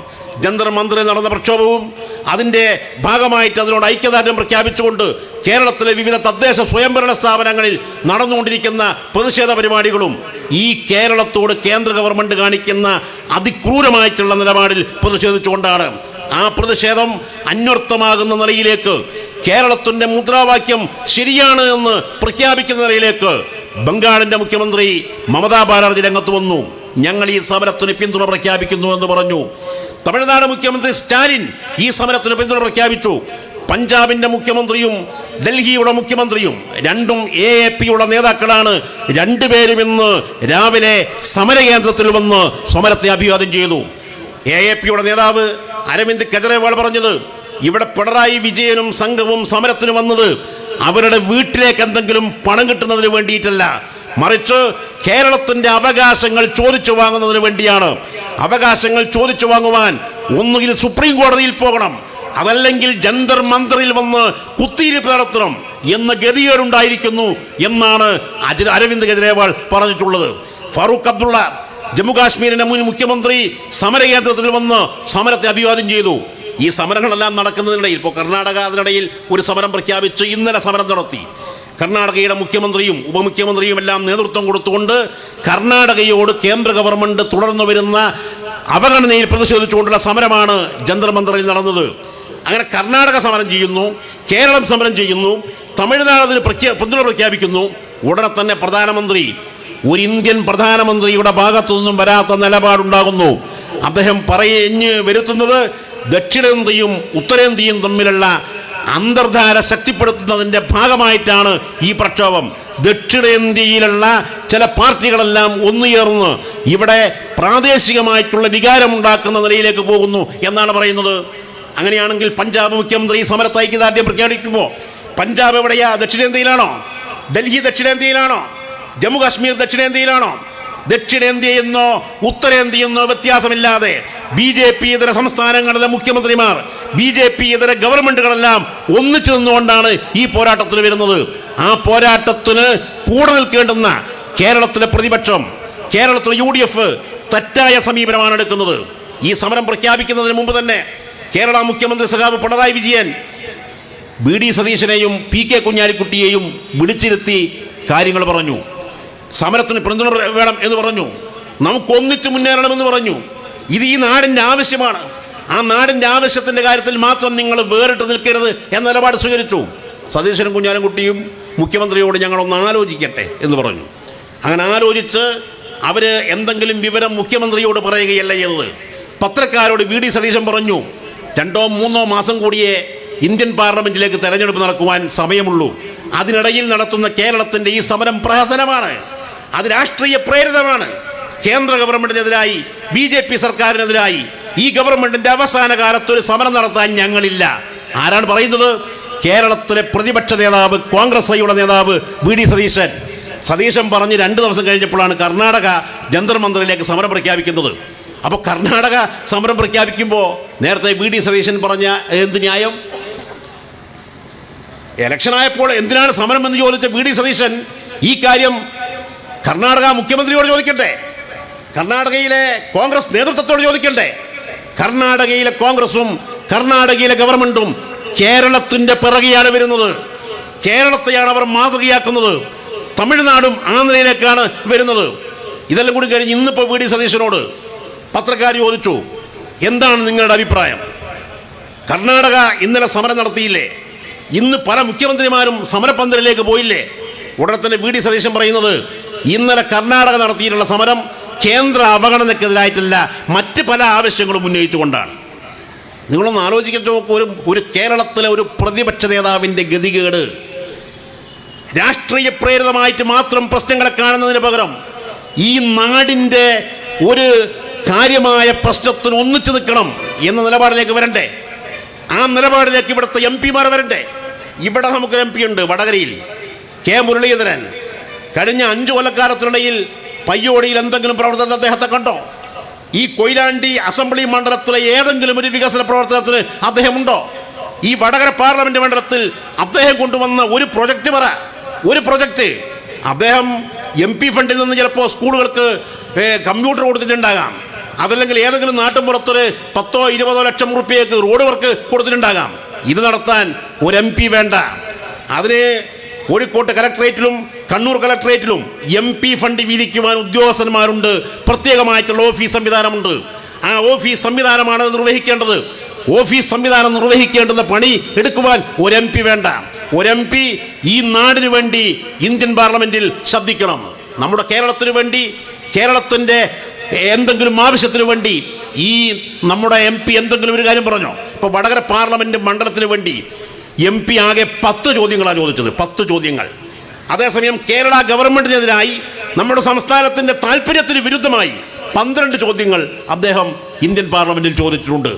ജന്തർ മന്ദിറിൽ നടന്ന പ്രക്ഷോഭവും അതിൻ്റെ ഭാഗമായിട്ട് അതിനോട് ഐക്യദാർഢ്യം പ്രഖ്യാപിച്ചുകൊണ്ട് കേരളത്തിലെ വിവിധ തദ്ദേശ സ്വയംഭരണ സ്ഥാപനങ്ങളിൽ നടന്നുകൊണ്ടിരിക്കുന്ന പ്രതിഷേധ പരിപാടികളും ഈ കേരളത്തോട് കേന്ദ്ര ഗവൺമെൻറ് കാണിക്കുന്ന അതിക്രൂരമായിട്ടുള്ള നിലപാടിൽ പ്രതിഷേധിച്ചുകൊണ്ടാണ്. ആ പ്രതിഷേധം അന്വർത്ഥമാകുന്ന നിലയിലേക്ക് കേരളത്തിന്റെ മുദ്രാവാക്യം ശരിയാണ് എന്ന് പ്രഖ്യാപിക്കുന്ന നിലയിലേക്ക് ബംഗാളിന്റെ മുഖ്യമന്ത്രി മമതാ ബാനർജി രംഗത്ത് വന്നു. ഞങ്ങൾ ഈ സമരത്തിന് പിന്തുണ പ്രഖ്യാപിക്കുന്നു എന്ന് പറഞ്ഞു. തമിഴ്നാട് മുഖ്യമന്ത്രി സ്റ്റാലിൻ ഈ സമരത്തിന് പിന്തുണ പ്രഖ്യാപിച്ചു. പഞ്ചാബിന്റെ മുഖ്യമന്ത്രിയും ഡൽഹിയുടെ മുഖ്യമന്ത്രിയും രണ്ടും AAP-യുടെ നേതാക്കളാണ്. രണ്ടുപേരും ഇന്ന് രാവിലെ സമരകേന്ദ്രത്തിൽ വന്ന് സമരത്തെ അഭിവാദ്യം ചെയ്തു. AAP-യുടെ നേതാവ് അരവിന്ദ് കെജ്രിവാൾ പറഞ്ഞത്, ഇവിടെ പിണറായി വിജയനും സംഘവും സമരത്തിന് വന്നത് അവരുടെ വീട്ടിലേക്ക് എന്തെങ്കിലും പണം കിട്ടുന്നതിന് വേണ്ടിയിട്ടല്ല, മറിച്ച് കേരളത്തിന്റെ അവകാശങ്ങൾ ചോദിച്ചു വാങ്ങുന്നതിന് വേണ്ടിയാണ്. അവകാശങ്ങൾ ചോദിച്ചു വാങ്ങുവാൻ ഒന്നുകിൽ സുപ്രീം കോടതിയിൽ പോകണം, അതല്ലെങ്കിൽ ജന്തർ മന്ദറിൽ വന്ന് കുത്തിയിരിപ്പ് നടത്തണം എന്ന ഗതികേടുണ്ടായിരിക്കുന്നു എന്നാണ് അരവിന്ദ് കെജ്രിവാൾ പറഞ്ഞിട്ടുള്ളത്. ഫാറൂഖ് അബ്ദുള്ള ജമ്മു കാശ്മീരിന്റെ മുൻ മുഖ്യമന്ത്രി സമരകേന്ദ്രത്തിൽ വന്ന് സമരത്തെ അഭിവാദ്യം ചെയ്തു. ഈ സമരങ്ങളെല്ലാം നടക്കുന്നതിനിടയിൽ ഇപ്പോൾ കർണാടക അതിനിടയിൽ ഒരു സമരം പ്രഖ്യാപിച്ച് ഇന്നലെ സമരം നടത്തി. കർണാടകയുടെ മുഖ്യമന്ത്രിയും ഉപമുഖ്യമന്ത്രിയും എല്ലാം നേതൃത്വം കൊടുത്തുകൊണ്ട് കർണാടകയോട് കേന്ദ്ര ഗവൺമെന്റ് തുടർന്നു വരുന്ന അവഗണനയിൽ പ്രതിഷേധിച്ചുകൊണ്ടുള്ള സമരമാണ് ജന്തർ മന്ദറിൽ നടന്നത്. അങ്ങനെ കർണാടക സമരം ചെയ്യുന്നു, കേരളം സമരം ചെയ്യുന്നു, തമിഴ്നാട് അതിന് പിന്തുണ പ്രഖ്യാപിക്കുന്നു. ഉടനെ തന്നെ പ്രധാനമന്ത്രി, ഒരു ഇന്ത്യൻ പ്രധാനമന്ത്രിയുടെ ഭാഗത്തു നിന്നും വരാത്ത നിലപാടുണ്ടാകുന്നു. അദ്ദേഹം പറഞ്ഞ് വരുത്തുന്നത് ദക്ഷിണേന്ത്യയും ഉത്തരേന്ത്യയും തമ്മിലുള്ള അന്തർധാര ശക്തിപ്പെടുത്തുന്നതിൻ്റെ ഭാഗമായിട്ടാണ് ഈ പ്രക്ഷോഭം. ദക്ഷിണേന്ത്യയിലുള്ള ചില പാർട്ടികളെല്ലാം ഒന്നുചേർന്ന് ഇവിടെ പ്രാദേശികമായിട്ടുള്ള വികാരമുണ്ടാക്കുന്ന നിലയിലേക്ക് പോകുന്നു എന്നാണ് പറയുന്നത്. അങ്ങനെയാണെങ്കിൽ പഞ്ചാബ് മുഖ്യമന്ത്രി സമരത്ത് ഐക്യദാർഢ്യം പ്രഖ്യാപിക്കുമ്പോൾ പഞ്ചാബ് എവിടെയാ? ദക്ഷിണേന്ത്യയിലാണോ? ഡൽഹി ദക്ഷിണേന്ത്യയിലാണോ? ജമ്മു കാശ്മീർ ദക്ഷിണേന്ത്യയിലാണോ? ദക്ഷിണേന്ത്യയെന്നോ ഉത്തരേന്ത്യയെന്നോ വ്യത്യാസമില്ലാതെ BJP ഇതര സംസ്ഥാനങ്ങളിലെ മുഖ്യമന്ത്രിമാർ, BJP ഇതര ഗവൺമെന്റുകളെല്ലാം ഒന്നിച്ചു നിന്നുകൊണ്ടാണ് ഈ പോരാട്ടത്തിന് വരുന്നത്. ആ പോരാട്ടത്തിന് കൂടെ നിൽക്കേണ്ടുന്ന കേരളത്തിലെ പ്രതിപക്ഷം, കേരളത്തിലെ UDF തെറ്റായ സമീപനമാണ് എടുക്കുന്നത്. ഈ സമരം പ്രഖ്യാപിക്കുന്നതിന് മുമ്പ് തന്നെ കേരള മുഖ്യമന്ത്രി സഖാവ് പിണറായി വിജയൻ VD സതീശനെയും PK കുഞ്ഞാലിക്കുട്ടിയെയും വിളിച്ചിരുത്തി കാര്യങ്ങൾ പറഞ്ഞു. സമരത്തിന് പിന്തുണ വേണം എന്ന് പറഞ്ഞു, നമുക്കൊന്നിച്ച് മുന്നേറണമെന്ന് പറഞ്ഞു. ഇത് ഈ നാടിൻ്റെ ആവശ്യമാണ്. ആ നാടിൻ്റെ ആവശ്യത്തിൻ്റെ കാര്യത്തിൽ മാത്രം നിങ്ങൾ വേറിട്ട് നിൽക്കരുത് എന്ന നിലപാട് സ്വീകരിച്ചു. സതീശനും കുഞ്ഞാലിക്കുട്ടിയും മുഖ്യമന്ത്രിയോട് ഞങ്ങളൊന്ന് ആലോചിക്കട്ടെ എന്ന് പറഞ്ഞു. അങ്ങനെ ആലോചിച്ച് അവർ എന്തെങ്കിലും വിവരം മുഖ്യമന്ത്രിയോട് പറയുകയല്ല ചെയ്തത്. പത്രക്കാരോട് VD സതീശൻ പറഞ്ഞു, 2-3 മാസം കൂടിയേ ഇന്ത്യൻ പാർലമെന്റിലേക്ക് തെരഞ്ഞെടുപ്പ് നടക്കുവാൻ സമയമുള്ളൂ. അതിനിടയിൽ നടത്തുന്ന കേരളത്തിൻ്റെ ഈ സമരം പ്രഹസനമാണ്, അത് രാഷ്ട്രീയ പ്രേരിതമാണ്. കേന്ദ്ര ഗവൺമെന്റിനെതിരായി, BJP സർക്കാരിനെതിരായി ഈ ഗവൺമെന്റിന്റെ അവസാന കാലത്തൊരു സമരം നടത്താൻ ഞങ്ങളില്ല. ആരാണ് പറയുന്നത്? കേരളത്തിലെ പ്രതിപക്ഷ നേതാവ്, കോൺഗ്രസ് ഐയുടെ നേതാവ് VD സതീശൻ. സതീശൻ പറഞ്ഞ് 2 ദിവസം കഴിഞ്ഞപ്പോഴാണ് കർണാടക ജന്തർ മന്ദറിലേക്ക് സമരം പ്രഖ്യാപിക്കുന്നത്. അപ്പോൾ കർണാടക സമരം പ്രഖ്യാപിക്കുമ്പോൾ നേരത്തെ VD സതീശൻ പറഞ്ഞ എന്ത് ന്യായം? ഇലക്ഷനായപ്പോൾ എന്തിനാണ് സമരം എന്ന് ചോദിച്ച VD സതീശൻ ഈ കാര്യം കർണാടക മുഖ്യമന്ത്രിയോട് ചോദിക്കട്ടെ, കർണാടകയിലെ കോൺഗ്രസ് നേതൃത്വത്തോട് ചോദിക്കണ്ടേ? കർണാടകയിലെ കോൺഗ്രസും കർണാടകയിലെ ഗവൺമെന്റും കേരളത്തിന്റെ പിറകെയാണ് വരുന്നത്. കേരളത്തെയാണ് അവർ മാതൃകയാക്കുന്നത്. തമിഴ്നാടും ആ നിലയിലേക്കാണ് വരുന്നത്. ഇതെല്ലാം കൂടി കഴിഞ്ഞ് ഇന്നിപ്പോൾ VD സതീശനോട് പത്രക്കാർ ചോദിച്ചു, എന്താണ് നിങ്ങളുടെ അഭിപ്രായം? കർണാടക ഇന്നലെ സമരം നടത്തിയില്ലേ? ഇന്ന് പല മുഖ്യമന്ത്രിമാരും സമരപന്തലിലേക്ക് പോയില്ലേ? ഉടനെ തന്നെ VD സതീശൻ പറയുന്നത്, ഇന്നലെ കർണാടക നടത്തിയിട്ടുള്ള സമരം കേന്ദ്ര അവഗണനക്കെതിരായിട്ടല്ല, മറ്റ് പല ആവശ്യങ്ങളും ഉന്നയിച്ചുകൊണ്ടാണ്. നിങ്ങളൊന്ന് ആലോചിക്കാൻ നോക്കൂ, ഒരു കേരളത്തിലെ ഒരു പ്രതിപക്ഷ നേതാവിൻ്റെ ഗതികേട്. രാഷ്ട്രീയ പ്രേരിതമായിട്ട് മാത്രം പ്രശ്നങ്ങളെ കാണുന്നതിന് പകരം ഈ നാടിൻ്റെ ഒരു കാര്യമായ പ്രശ്നത്തിന് ഒന്നിച്ചു നിൽക്കണം എന്ന നിലപാടിലേക്ക് വരണ്ടേ? ആ നിലപാടിലേക്ക് ഇവിടുത്തെ MP-മാർ വരണ്ടേ? ഇവിടെ നമുക്കൊരു MP ഉണ്ട് വടകരയിൽ, K മുരളീധരൻ. കഴിഞ്ഞ 5 കൊല്ലക്കാലത്തിനിടയിൽ പയ്യോടിയിൽ എന്തെങ്കിലും പ്രവർത്തനത്തിൽ അദ്ദേഹത്തെ കണ്ടോ? ഈ കൊയിലാണ്ടി അസംബ്ലി മണ്ഡലത്തിലെ ഏതെങ്കിലും ഒരു വികസന പ്രവർത്തനത്തിന് അദ്ദേഹം ഉണ്ടോ? ഈ വടകര പാർലമെന്റ് മണ്ഡലത്തിൽ അദ്ദേഹം കൊണ്ടുവന്ന ഒരു പ്രൊജക്റ്റ് പറ, ഒരു പ്രൊജക്റ്റ്. അദ്ദേഹം MP ഫണ്ടിൽ നിന്ന് ചിലപ്പോൾ സ്കൂളുകൾക്ക് കമ്പ്യൂട്ടർ കൊടുത്തിട്ടുണ്ടാകാം, അതല്ലെങ്കിൽ ഏതെങ്കിലും നാട്ടുമ്പുറത്തൊരു 10-20 ലക്ഷം റുപ്യക്ക് റോഡ് വർക്ക് കൊടുത്തിട്ടുണ്ടാകാം. ഇത് നടത്താൻ ഒരു MP വേണ്ട. അതിന് കോഴിക്കോട്ട് കലക്ട്രേറ്റിലും കണ്ണൂർ കലക്ട്രേറ്റിലും MP ഫണ്ട് വീതിക്കുവാൻ ഉദ്യോഗസ്ഥന്മാരുണ്ട്, പ്രത്യേകമായിട്ടുള്ള ഓഫീസ് സംവിധാനമുണ്ട്. ആ ഓഫീസ് സംവിധാനമാണ് നിർവഹിക്കേണ്ടത്. ഓഫീസ് സംവിധാനം നിർവഹിക്കേണ്ടുന്ന പണി എടുക്കുവാൻ ഒരു MP വേണ്ട. ഒരു MP ഈ നാടിന് വേണ്ടി ഇന്ത്യൻ പാർലമെന്റിൽ ശബ്ദിക്കണം. നമ്മുടെ കേരളത്തിന് വേണ്ടി, കേരളത്തിൻ്റെ എന്തെങ്കിലും ആവശ്യത്തിന് വേണ്ടി ഈ നമ്മുടെ MP എന്തെങ്കിലും ഒരു കാര്യം പറഞ്ഞോ? ഇപ്പോൾ വടകര പാർലമെന്റ് മണ്ഡലത്തിന് വേണ്ടി MP ആകെ 10 ചോദ്യങ്ങളാണ് ചോദിച്ചത്. 10 ചോദ്യങ്ങൾ. അതേസമയം കേരള ഗവൺമെന്റിനെതിരായി നമ്മുടെ സംസ്ഥാനത്തിൻ്റെ താല്പര്യത്തിന് വിരുദ്ധമായി 12 ചോദ്യങ്ങൾ അദ്ദേഹം ഇന്ത്യൻ പാർലമെന്റിൽ ചോദിച്ചിട്ടുണ്ട്.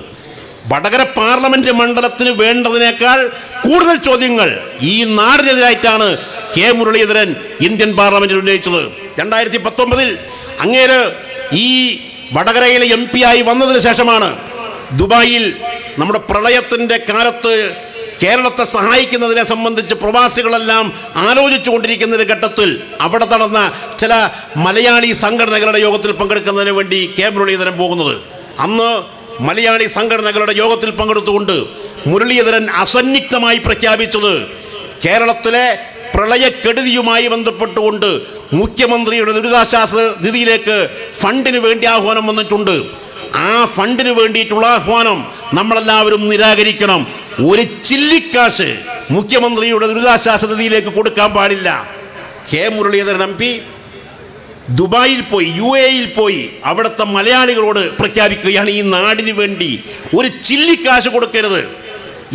വടകര പാർലമെന്റ് മണ്ഡലത്തിന് വേണ്ടതിനേക്കാൾ കൂടുതൽ ചോദ്യങ്ങൾ ഈ നാടിനെതിരായിട്ടാണ് കെ മുരളീധരൻ ഇന്ത്യൻ പാർലമെന്റിൽ ഉന്നയിച്ചത്. 2019 അങ്ങേര് ഈ വടകരയിലെ MP ആയി വന്നതിന് ശേഷമാണ് ദുബായിൽ നമ്മുടെ പ്രളയത്തിൻ്റെ കാലത്ത് കേരളത്തെ സഹായിക്കുന്നതിനെ സംബന്ധിച്ച് പ്രവാസികളെല്ലാം ആലോചിച്ചുകൊണ്ടിരിക്കുന്ന ഒരു ഘട്ടത്തിൽ അവിടെ നടന്ന ചില മലയാളി സംഘടനകളുടെ യോഗത്തിൽ പങ്കെടുക്കുന്നതിന് വേണ്ടി കെ മുരളീധരൻ പോകുന്നത്. അന്ന് മലയാളി സംഘടനകളുടെ യോഗത്തിൽ പങ്കെടുത്തുകൊണ്ട് മുരളീധരൻ അസന്നിഗ്ധമായി പ്രഖ്യാപിച്ചത് കേരളത്തിലെ പ്രളയക്കെടുതിയുമായി ബന്ധപ്പെട്ടുകൊണ്ട് മുഖ്യമന്ത്രിയുടെ ദുരിതാശ്വാസ നിധിയിലേക്ക് ഫണ്ടിന് വേണ്ടി ആഹ്വാനം വന്നിട്ടുണ്ട്. ആ ഫണ്ടിന് വേണ്ടിയിട്ടുള്ള ആഹ്വാനം നമ്മളെല്ലാവരും നിരാകരിക്കണം. ഒരു ചില്ലിക്കാശ് മുഖ്യമന്ത്രിയുടെ ദുരിതാശ്വാസ നിധിയിലേക്ക് കൊടുക്കാൻ പാടില്ല. കെ മുരളീധരൻ MP ദുബായിൽ പോയി, UAE പോയി അവിടുത്തെ മലയാളികളോട് പ്രഖ്യാപിക്കുകയാണ് ഈ നാടിന് വേണ്ടി ഒരു ചില്ലിക്കാശ് കൊടുക്കരുത്.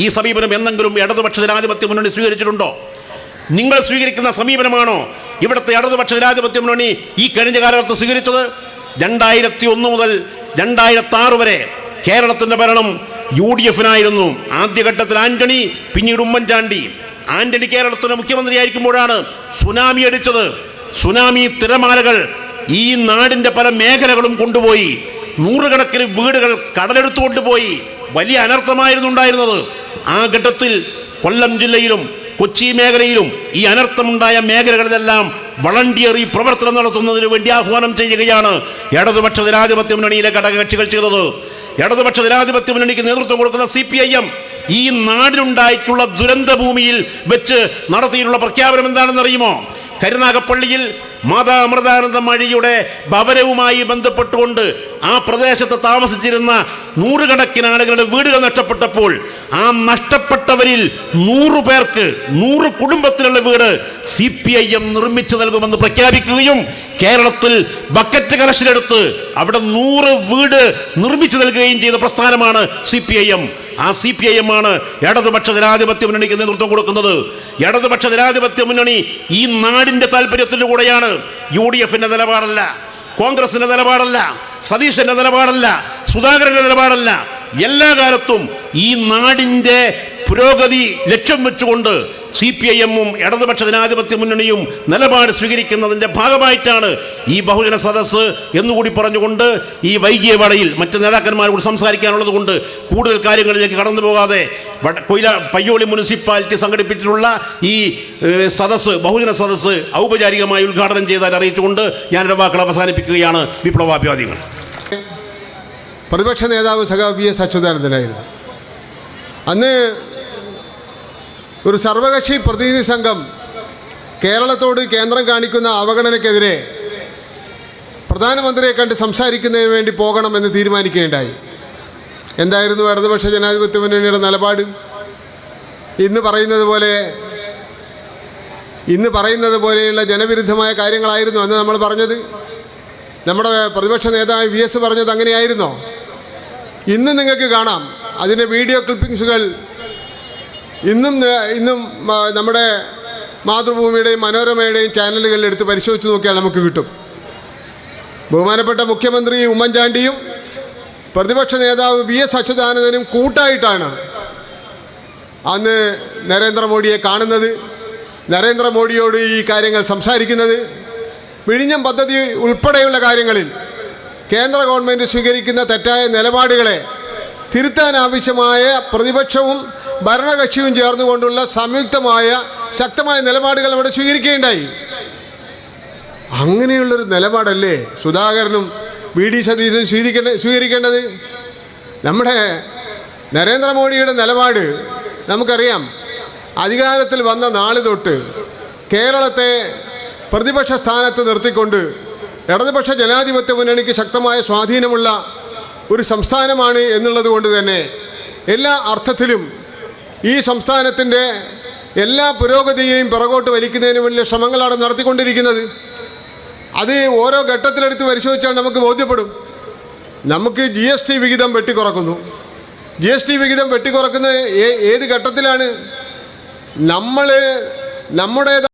ഈ സമീപനം എന്തെങ്കിലും ഇടതുപക്ഷ ജനാധിപത്യ മുന്നണി സ്വീകരിച്ചിട്ടുണ്ടോ? നിങ്ങൾ സ്വീകരിക്കുന്ന സമീപനമാണോ ഇവിടുത്തെ ഇടതുപക്ഷ ജനാധിപത്യ മുന്നണി ഈ കഴിഞ്ഞ കാലഘട്ടത്തിൽ സ്വീകരിച്ചത്? 2001 മുതൽ 2006 വരെ കേരളത്തിൻ്റെ ഭരണം UDF-നായിരുന്നു. ആദ്യഘട്ടത്തിൽ ആന്റണി, പിന്നീട് ഉമ്മൻചാണ്ടി. ആന്റണി കേരളത്തിൻ്റെ മുഖ്യമന്ത്രിയായിരിക്കുമ്പോഴാണ് സുനാമി അടിച്ചത്. സുനാമി തിരമാലകൾ ഈ നാടിൻ്റെ പല മേഖലകളും കൊണ്ടുപോയി. 100 കണക്കിന് വീടുകൾ കടലെടുത്തുകൊണ്ടുപോയി. വലിയ അനർത്ഥമായിരുന്നു ഉണ്ടായിരുന്നത്. ആ ഘട്ടത്തിൽ കൊല്ലം ജില്ലയിലും കൊച്ചി മേഖലയിലും ഈ അനർത്ഥമുണ്ടായ മേഖലകളിലെല്ലാം വളണ്ടിയറി പ്രവർത്തനം നടത്തുന്നതിന് വേണ്ടി ആഹ്വാനം ചെയ്യുകയാണ് ഇടതുപക്ഷ ജനാധിപത്യ മുന്നണിയിലെ ഘടകകക്ഷികൾ ചെയ്തത്. ഇടതുപക്ഷ ജനാധിപത്യ മുന്നണിക്ക് നേതൃത്വം കൊടുക്കുന്ന CPIM ഈ നാടിനുണ്ടായിട്ടുള്ള ദുരന്ത ഭൂമിയിൽ വെച്ച് നടത്തിയിട്ടുള്ള പ്രഖ്യാപനം എന്താണെന്നറിയുമോ? കരുനാഗപ്പള്ളിയിൽ മാതാ അമൃതാനന്ദമഴിയുടെ ഭവനവുമായി ബന്ധപ്പെട്ടുകൊണ്ട് ആ പ്രദേശത്ത് താമസിച്ചിരുന്ന 100 കണക്കിന് ആളുകളുടെ വീടുകൾ നഷ്ടപ്പെട്ടപ്പോൾ ആ നഷ്ടപ്പെട്ടവരിൽ 100 പേർക്ക് 100 കുടുംബത്തിലുള്ള വീട് CPIM നിർമ്മിച്ചു നൽകുമെന്ന് പ്രഖ്യാപിക്കുകയും കേരളത്തിൽ ബക്കറ്റ് കലക്ഷൻ എടുത്ത് അവിടെ 100 വീട് നിർമ്മിച്ചു നൽകുകയും ചെയ്ത പ്രസ്ഥാനമാണ് CPIM. ആ CPIM ആണ് ഇടതുപക്ഷ ജനാധിപത്യ മുന്നണിക്ക് നേതൃത്വം കൊടുക്കുന്നത്. ഇടതുപക്ഷ ജനാധിപത്യ മുന്നണി ഈ നാടിൻ്റെ താല്പര്യത്തിൻ്റെ കൂടെയാണ്. UDF-ന്റെ നിലപാടല്ല, കോൺഗ്രസിന്റെ നിലപാടല്ല, സതീശന്റെ നിലപാടല്ല, സുധാകരന്റെ നിലപാടല്ല. എല്ലാ ഈ നാടിൻ്റെ പുരോഗതി ലക്ഷ്യം വെച്ചുകൊണ്ട് CPIM-ഉം ഇടതുപക്ഷ ജനാധിപത്യ മുന്നണിയും നിലപാട് സ്വീകരിക്കുന്നതിൻ്റെ ഭാഗമായിട്ടാണ് ഈ ബഹുജന സദസ്സ് എന്നുകൂടി പറഞ്ഞുകൊണ്ട് ഈ വൈകിയ വേളയിൽ മറ്റ് നേതാക്കന്മാരോട് സംസാരിക്കാനുള്ളത് കൊണ്ട് കൂടുതൽ കാര്യങ്ങളിലേക്ക് കടന്നു പോകാതെ പയ്യോളി മുനിസിപ്പാലിറ്റി സംഘടിപ്പിച്ചിട്ടുള്ള ഈ സദസ്സ്, ബഹുജന സദസ്സ് ഔപചാരികമായി ഉദ്ഘാടനം ചെയ്താൽ അറിയിച്ചുകൊണ്ട് ഞാനെൻ്റെ വാക്കുകൾ അവസാനിപ്പിക്കുകയാണ്. വിപ്ലവാഭിവാദ്യങ്ങൾ. പ്രതിപക്ഷ നേതാവ് സഖാവ് VS അച്യുതാനന്ദനായിരുന്നു. അന്ന് ഒരു സർവകക്ഷി പ്രതിനിധി സംഘം കേരളത്തോട് കേന്ദ്രം കാണിക്കുന്ന അവഗണനയ്ക്കെതിരെ പ്രധാനമന്ത്രിയെ കണ്ട് സംസാരിക്കുന്നതിന് വേണ്ടി പോകണമെന്ന് തീരുമാനിക്കുകയുണ്ടായി. എന്തായിരുന്നു ഇടതുപക്ഷ ജനാധിപത്യ മുന്നണിയുടെ നിലപാട്? ഇന്ന് പറയുന്നത് പോലെയുള്ള ജനവിരുദ്ധമായ കാര്യങ്ങളായിരുന്നു അന്ന് നമ്മൾ പറഞ്ഞത്. നമ്മുടെ പ്രതിപക്ഷ നേതാവ് VS പറഞ്ഞത് അങ്ങനെയായിരുന്നോ? ഇന്ന് നിങ്ങൾക്ക് കാണാം അതിൻ്റെ വീഡിയോ ക്ലിപ്പിങ്സുകൾ. ഇന്നും നമ്മുടെ മാതൃഭൂമിയുടെയും മനോരമയുടെയും ചാനലുകളിൽ എടുത്ത് പരിശോധിച്ച് നോക്കിയാൽ നമുക്ക് കിട്ടും. ബഹുമാനപ്പെട്ട മുഖ്യമന്ത്രി ഉമ്മൻചാണ്ടിയും പ്രതിപക്ഷ നേതാവ് VS അച്യുതാനന്ദനും കൂട്ടായിട്ടാണ് അന്ന് നരേന്ദ്രമോദിയെ കാണുന്നത്, നരേന്ദ്രമോദിയോട് ഈ കാര്യങ്ങൾ സംസാരിക്കുന്നത്. വിഴിഞ്ഞം പദ്ധതി ഉൾപ്പെടെയുള്ള കാര്യങ്ങളിൽ കേന്ദ്ര ഗവൺമെൻറ് സ്വീകരിക്കുന്ന തെറ്റായ നിലപാടുകളെ തിരുത്താൻ ആവശ്യമായ പ്രതിപക്ഷവും ഭരണകക്ഷിയും ചേർന്നുകൊണ്ടുള്ള സംയുക്തമായ ശക്തമായ നിലപാടുകൾ അവിടെ സ്വീകരിക്കുകയുണ്ടായി. അങ്ങനെയുള്ളൊരു നിലപാടല്ലേ സുധാകരനും VD സതീശനും സ്വീകരിക്കേണ്ടത്? നമ്മുടെ നരേന്ദ്രമോദിയുടെ നിലപാട് നമുക്കറിയാം. അധികാരത്തിൽ വന്ന നാൾ തൊട്ട് കേരളത്തെ പ്രതിപക്ഷ സ്ഥാനത്ത് നിർത്തിക്കൊണ്ട് ഇടതുപക്ഷ ജനാധിപത്യ മുന്നണിക്ക് ശക്തമായ സ്വാധീനമുള്ള ഒരു സംസ്ഥാനമാണ് എന്നുള്ളത് കൊണ്ട് തന്നെ എല്ലാ അർത്ഥത്തിലും ഈ സംസ്ഥാനത്തിൻ്റെ എല്ലാ പുരോഗതിയെയും പിറകോട്ട് വലിക്കുന്നതിന് വലിയ ശ്രമങ്ങളാണ് നടത്തിക്കൊണ്ടിരിക്കുന്നത്. അത് ഓരോ ഘട്ടത്തിലെടുത്ത് പരിശോധിച്ചാൽ നമുക്ക് ബോധ്യപ്പെടും. നമുക്ക് GST വിഹിതം വെട്ടിക്കുറക്കുന്നു. GST വിഹിതം വെട്ടിക്കുറക്കുന്നത് ഏത് ഘട്ടത്തിലാണ്? നമ്മുടേതായ